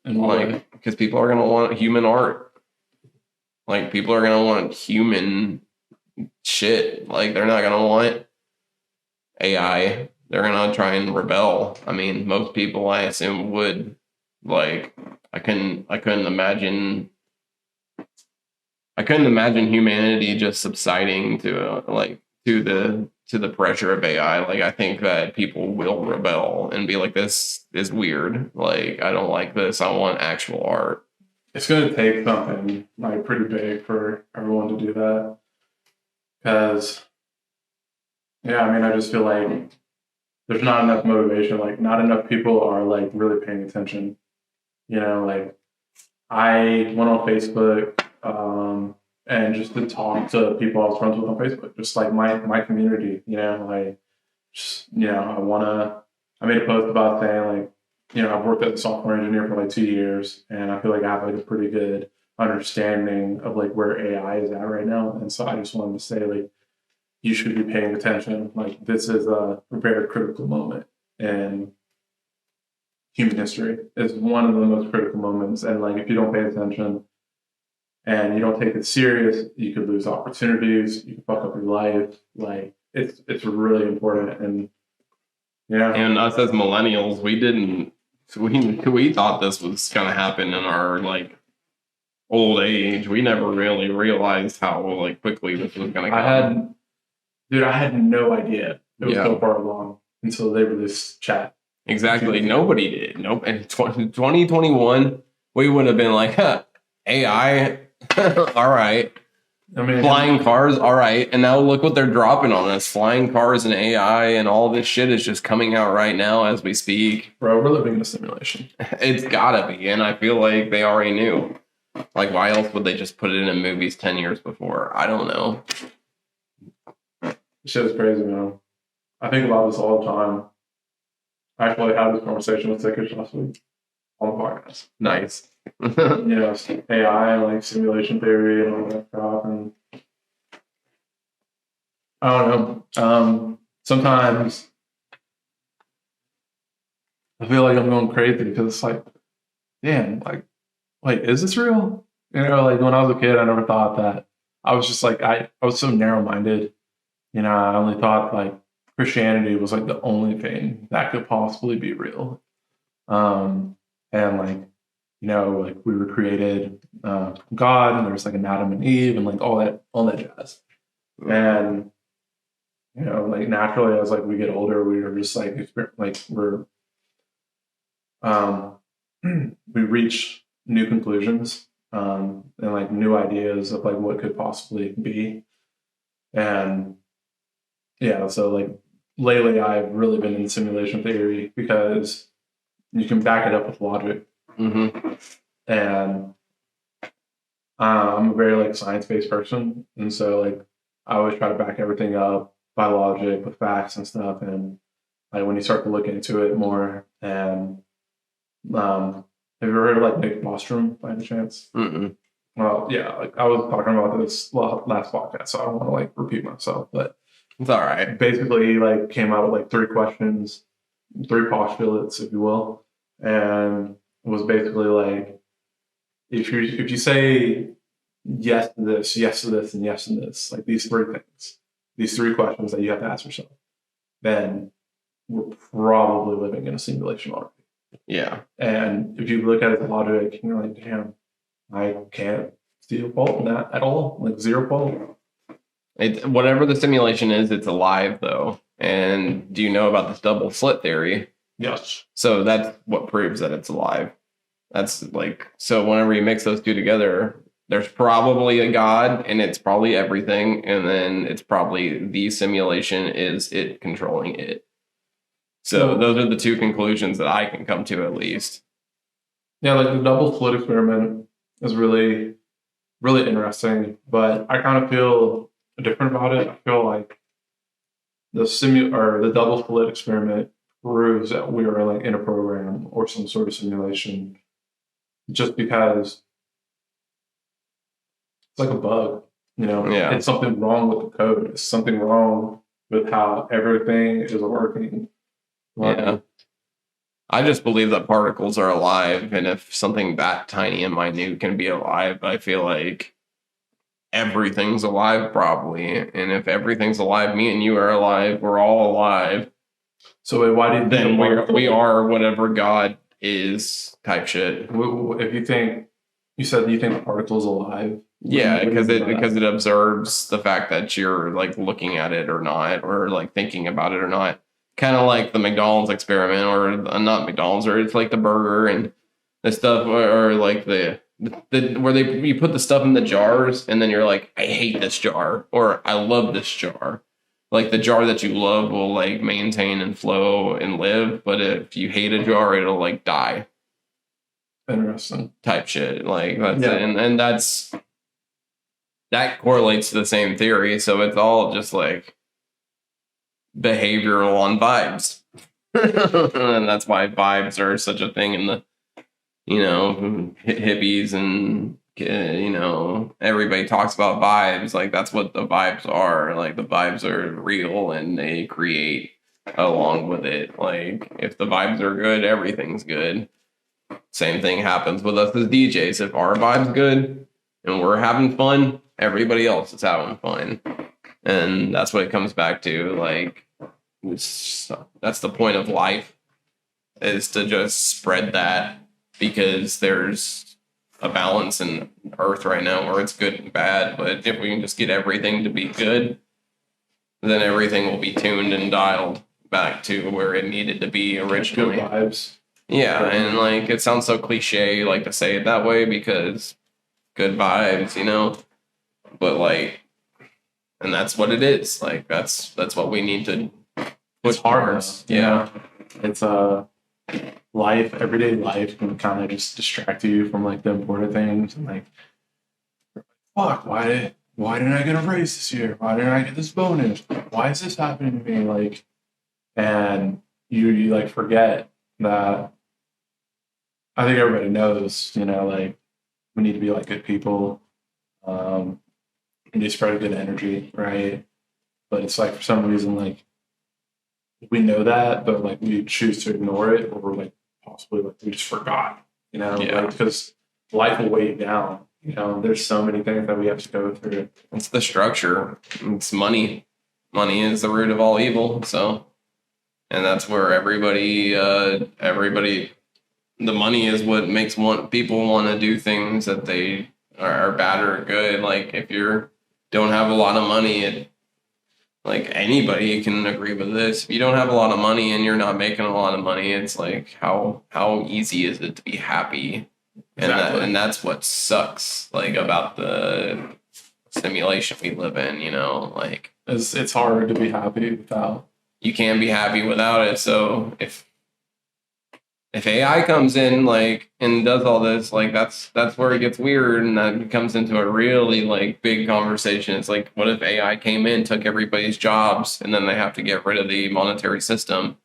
Speaker 2: and like because people are gonna want human art. Like people are gonna want human shit. Like they're not gonna want AI. They're gonna try and rebel. I mean, most people I assume would. Like I couldn't imagine humanity just subsiding to the pressure of AI. Like I think that people will rebel and be like, this is weird. Like I don't like this. I want actual art.
Speaker 1: It's going to take something like pretty big for everyone to do that. Because, yeah, I mean, I just feel like there's not enough motivation. Like, not enough people are like really paying attention. You know, like I went on Facebook and just to talk to people I was friends with on Facebook, just like my community. You know, like, just, you know, I made a post about saying like, you know, I've worked as a software engineer for like 2 years, and I feel like I have like a pretty good understanding of like where AI is at right now. And so I just wanted to say like, you should be paying attention. Like this is a very critical moment. in human history. It's one of the most critical moments, and like if you don't pay attention and you don't take it serious, you could lose opportunities. You can fuck up your life. Like it's really important, and yeah.
Speaker 2: And us as millennials, we thought this was gonna happen in our like old age. We never really realized how like quickly this was gonna come.
Speaker 1: I had no idea it was
Speaker 2: Yeah.
Speaker 1: so far along until they released chat.
Speaker 2: Exactly. Nobody did. Nope. In 2021, we would have been like, huh, AI, all right.
Speaker 1: I mean,
Speaker 2: Flying cars, all right. And now look what they're dropping on us. Flying cars and AI and all this shit is just coming out right now as we speak.
Speaker 1: bro, we're living in a simulation.
Speaker 2: It's gotta be. And I feel like they already knew. Like, why else would they just put it in movies 10 years before? I don't know.
Speaker 1: Shit is crazy, man. I think about this all the time. I actually had this conversation with Sickers last week on the podcast.
Speaker 2: Nice.
Speaker 1: AI and like simulation theory and all that stuff. And I don't know. Sometimes I feel like I'm going crazy because it's like, damn, like, wait, is this real? Like when I was a kid, I never thought that. I was just like, I was so narrow minded. I only thought like Christianity was like the only thing that could possibly be real. And like, like we were created from God, and there was like an Adam and Eve, and like all that jazz. And like naturally, as like we get older, we are just like we're we reach new conclusions and like new ideas of like what could possibly be. And yeah, so like lately I've really been in simulation theory because you can back it up with logic.
Speaker 2: Mm-hmm.
Speaker 1: And I'm a very like science-based person, and so like I always try to back everything up by logic with facts and stuff. And like when you start to look into it more, and have you ever heard of like Nick Bostrom by any chance?
Speaker 2: Mm-mm.
Speaker 1: Well, yeah, like I was talking about this last podcast, so I don't want to like repeat myself, but
Speaker 2: it's all right.
Speaker 1: Basically, he like came out with like 3 questions, 3 postulates, if you will, and it was basically like if you say yes to this, yes to this, and yes to this, like these 3 things, these 3 questions that you have to ask yourself, then we're probably living in a simulation already.
Speaker 2: Yeah.
Speaker 1: And if you look at it with logic, you're like, damn, I can't see a fault in that at all, like 0 fault.
Speaker 2: Whatever the simulation is, it's alive though. And do you know about this double slit theory?
Speaker 1: Yes.
Speaker 2: So that's what proves that it's alive. That's like, so whenever you mix those 2 together, there's probably a God, and it's probably everything, and then it's probably the simulation is it controlling it. So those are the 2 conclusions that I can come to, at least.
Speaker 1: Yeah, like the double slit experiment is really, really interesting, but I kind of feel different about it. I feel like the double slit experiment proves that we are like in a program or some sort of simulation, just because it's like a bug.
Speaker 2: Yeah.
Speaker 1: It's something wrong with the code. It's something wrong with how everything is working.
Speaker 2: Yeah. I just believe that particles are alive, and if something that tiny and minute can be alive, I feel like everything's alive probably. And if everything's alive, me and you are alive, we're all alive.
Speaker 1: So wait, why do you
Speaker 2: think we are whatever God is type shit?
Speaker 1: If you think the particle's alive?
Speaker 2: Yeah, because it observes the fact that you're like looking at it or not, or like thinking about it or not. Kind of like the McDonald's experiment, or not McDonald's, or it's like the burger and the stuff, or like the where you put the stuff in the jars, and then you're like, I hate this jar, or I love this jar. Like the jar that you love will like maintain and flow and live, but if you hate a jar, it'll like die.
Speaker 1: Interesting.
Speaker 2: Type shit. Like that's it. And that correlates to the same theory. So it's all just like behavioral on vibes. And that's why vibes are such a thing in the, hippies, and, everybody talks about vibes. Like that's what the vibes are. Like the vibes are real, and they create along with it. Like if the vibes are good, everything's good. Same thing happens with us as DJs. If our vibe's good and we're having fun, everybody else is having fun. And that's what it comes back to. Like that's the point of life, is to just spread that, because there's a balance in Earth right now where it's good and bad. But if we can just get everything to be good, then everything will be tuned and dialed back to where it needed to be originally.
Speaker 1: Good vibes.
Speaker 2: Yeah, and like it sounds so cliche, like to say it that way, because good vibes, But like, and that's what it is. Like that's what we need to.
Speaker 1: It's hard.
Speaker 2: Towards. Yeah,
Speaker 1: it's life. Everyday life can kind of just distract you from like the important things, and like, fuck, why didn't I get a raise this year? Why didn't I get this bonus? Why is this happening to me? Like, and you like forget that. I think everybody knows, like we need to be like good people. We need to spread good energy, right? But it's like for some reason, like we know that, but like we choose to ignore it, or we're like possibly like we just forgot, like because life will weigh you down. There's so many things that we have to go through.
Speaker 2: It's the structure. It's money. Money is the root of all evil. So, and that's where everybody, the money is what makes people want to do things that they are bad or good. Like if you don't have a lot of money, like anybody can agree with this. If you don't have a lot of money and you're not making a lot of money, it's like how easy is it to be happy?
Speaker 1: Exactly.
Speaker 2: And that's what sucks, like about the simulation we live in. Like
Speaker 1: it's hard to be happy without.
Speaker 2: You can't be happy without it. So if AI comes in like and does all this, like that's where it gets weird, and that comes into a really like big conversation. It's like, what if AI came in, took everybody's jobs, and then they have to get rid of the monetary system?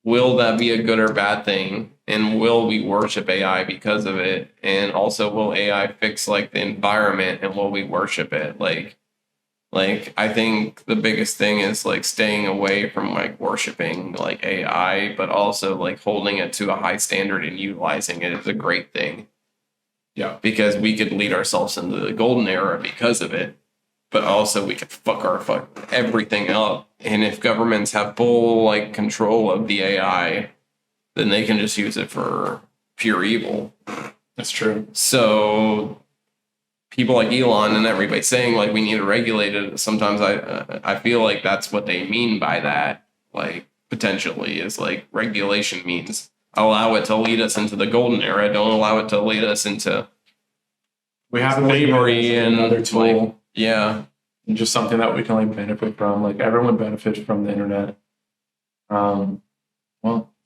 Speaker 2: Will that be a good or bad thing? And will we worship AI because of it? And also, will AI fix like the environment, and will we worship it? Like I think the biggest thing is like staying away from like worshiping like AI, but also like holding it to a high standard and utilizing it is a great thing.
Speaker 1: Yeah.
Speaker 2: Because we could lead ourselves into the golden era because of it, but also we could fuck everything up. And if governments have full like control of the AI, then they can just use it for pure evil.
Speaker 1: That's true.
Speaker 2: So people like Elon and everybody saying like we need to regulate it. Sometimes I feel like that's what they mean by that. Like potentially is like regulation means allow it to lead us into the golden era. Don't allow it to lead us into
Speaker 1: we have
Speaker 2: slavery and
Speaker 1: another tool.
Speaker 2: Like, yeah,
Speaker 1: and just something that we can like benefit from. Like everyone benefits from the internet. Well,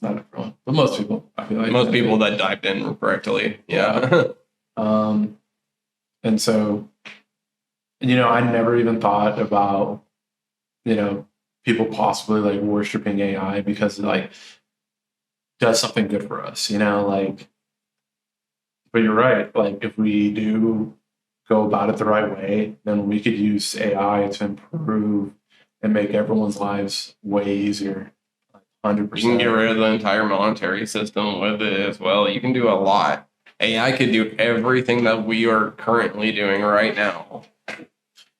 Speaker 1: not everyone, but most people. I feel like
Speaker 2: most people that dived in correctly. Yeah.
Speaker 1: And so, I never even thought about, people possibly like worshiping AI because it like does something good for us, like, but you're right. Like if we do go about it the right way, then we could use AI to improve and make everyone's lives way easier. 100%.
Speaker 2: You can get rid of the entire monetary system with it as well. You can do a lot. AI could do everything that we are currently doing right now.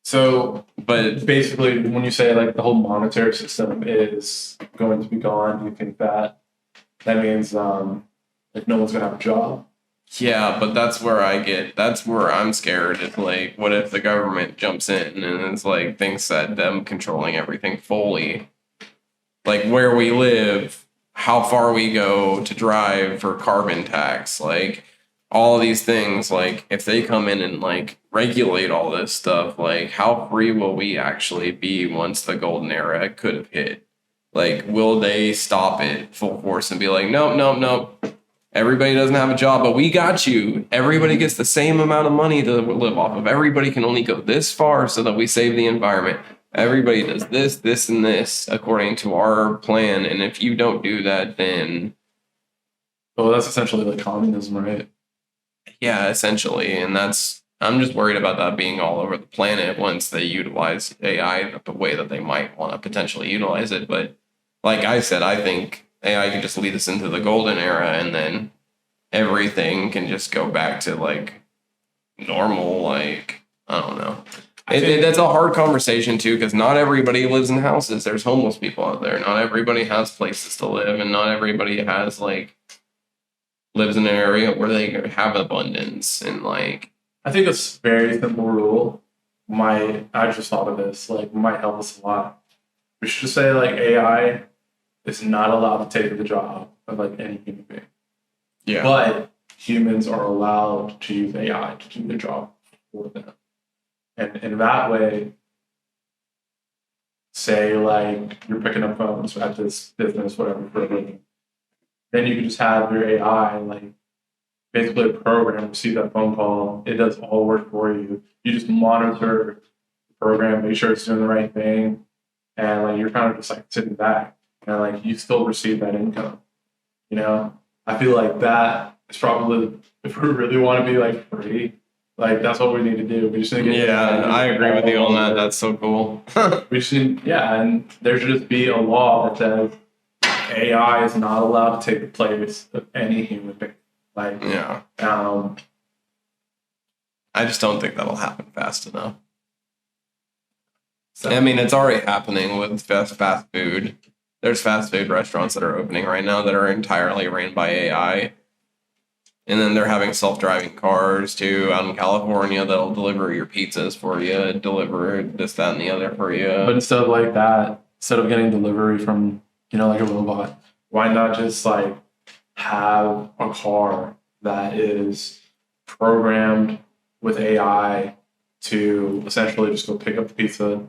Speaker 1: So, but basically, when you say like the whole monetary system is going to be gone, do you think that means like no one's gonna have a job?
Speaker 2: Yeah, but that's where I'm scared. It's like, what if the government jumps in and it's like thinks that them controlling everything fully, like where we live, how far we go to drive for carbon tax, like all of these things, like if they come in and like regulate all this stuff, like how free will we actually be once the golden era could have hit? Like, will they stop it full force and be like, nope. Everybody doesn't have a job, but we got you. Everybody gets the same amount of money to live off of. Everybody can only go this far so that we save the environment. Everybody does this, and this according to our plan. And if you don't do that, then...
Speaker 1: Well, that's essentially like communism, right?
Speaker 2: Yeah, essentially. And I'm just worried about that being all over the planet once they utilize AI the way that they might want to potentially utilize it. But like I said, I think AI can just lead us into the golden era, and then everything can just go back to like normal. Like, I don't know. That's a hard conversation too, because not everybody lives in houses. There's homeless people out there. Not everybody has places to live, and not everybody has like lives in an area where they have abundance and like.
Speaker 1: I think a very simple rule I just thought of this, like, might help us a lot. We should just say, like, AI is not allowed to take the job of, like, any human being.
Speaker 2: Yeah.
Speaker 1: But humans are allowed to use AI to do their job for them. And in that way, say, like, you're picking up phones at this business, whatever, for a living. Then you can just have your AI, like, basically a program, receive that phone call. It does all the work for you. You just monitor the program, make sure it's doing the right thing. And like you're kind of just like sitting back and like you still receive that income. You know? I feel like that is probably, if we really want to be like free, like that's what we need to do. We just need to get
Speaker 2: I agree with you on that. That's so cool.
Speaker 1: We just need, and there should just be a law that says AI is not allowed to take the place of any human being. Like,
Speaker 2: yeah. I just don't think that'll happen fast enough. So, I mean, it's already happening with fast food. There's fast food restaurants that are opening right now that are entirely ran by AI. And then they're having self-driving cars too out in California that'll deliver your pizzas for you, deliver this, that, and the other for you.
Speaker 1: But instead of like that, instead of getting delivery from, like a robot, why not just like have a car that is programmed with AI to essentially just go pick up the pizza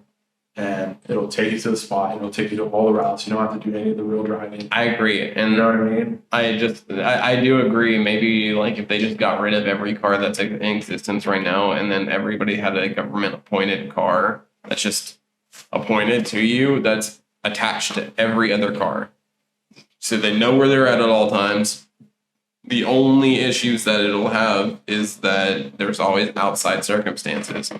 Speaker 1: and it'll take you to the spot and it'll take you to all the routes. You don't have to do any of the real driving.
Speaker 2: I agree. And
Speaker 1: you know what I mean?
Speaker 2: I do agree. Maybe like if they just got rid of every car that's in existence right now and then everybody had a government appointed car that's just appointed to you, that's attached to every other car. So they know where they're at all times. The only issues that it'll have is that there's always outside circumstances,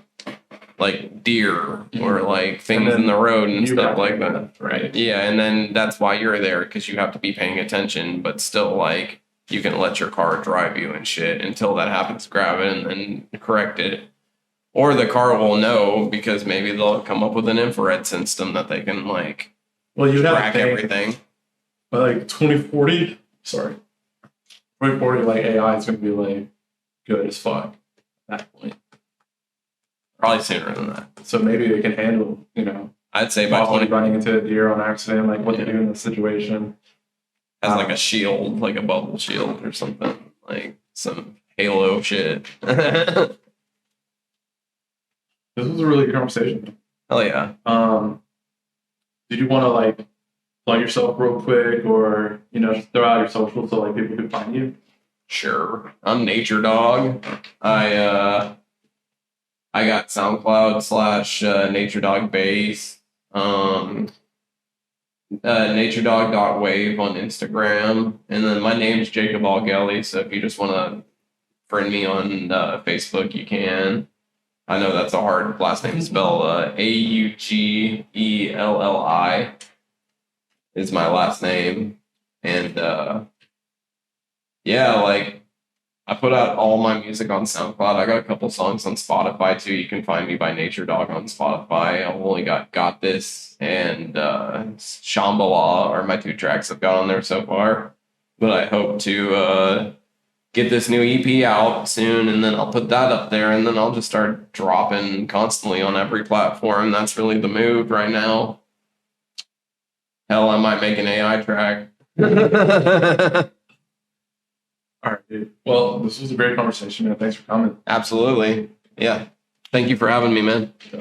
Speaker 2: like deer or like things in the road and stuff like that.
Speaker 1: Right.
Speaker 2: Yeah, and then that's why you're there, because you have to be paying attention, but still like you can let your car drive you and shit until that happens, grab it and then correct it. Or the car will know because maybe they'll come up with an infrared system that they can like track everything.
Speaker 1: By like 2040, like AI is going to be like good as fuck at that point.
Speaker 2: Probably sooner than that.
Speaker 1: So maybe they can handle,
Speaker 2: I'd say by 20
Speaker 1: running into a deer on accident, like what to do in this situation.
Speaker 2: Has like a shield, like a bubble shield or something, like some Halo shit. This
Speaker 1: was a really good conversation.
Speaker 2: Hell yeah.
Speaker 1: Did you want to like plug yourself real quick, or just throw out your socials so like people can find you?
Speaker 2: Sure. I'm Nature Dog. I got SoundCloud / Nature Dog Bass. NatureDog.wave on Instagram, and then my name's Jacob Algelli. So if you just want to friend me on Facebook, you can. I know that's a hard last name to spell. Augelli is my last name, and like I put out all my music on SoundCloud. I got a couple songs on Spotify too. You can find me by Nature Dog on Spotify. I've only got This and Shambhala are my 2 tracks I've got on there so far. But I hope to get this new EP out soon, and then I'll put that up there, and then I'll just start dropping constantly on every platform. That's really the move right now. Hell, I might make an AI track.
Speaker 1: All right, dude. Well, this was a great conversation, man. Thanks for coming.
Speaker 2: Absolutely. Yeah. Thank you for having me, man.
Speaker 1: Yeah.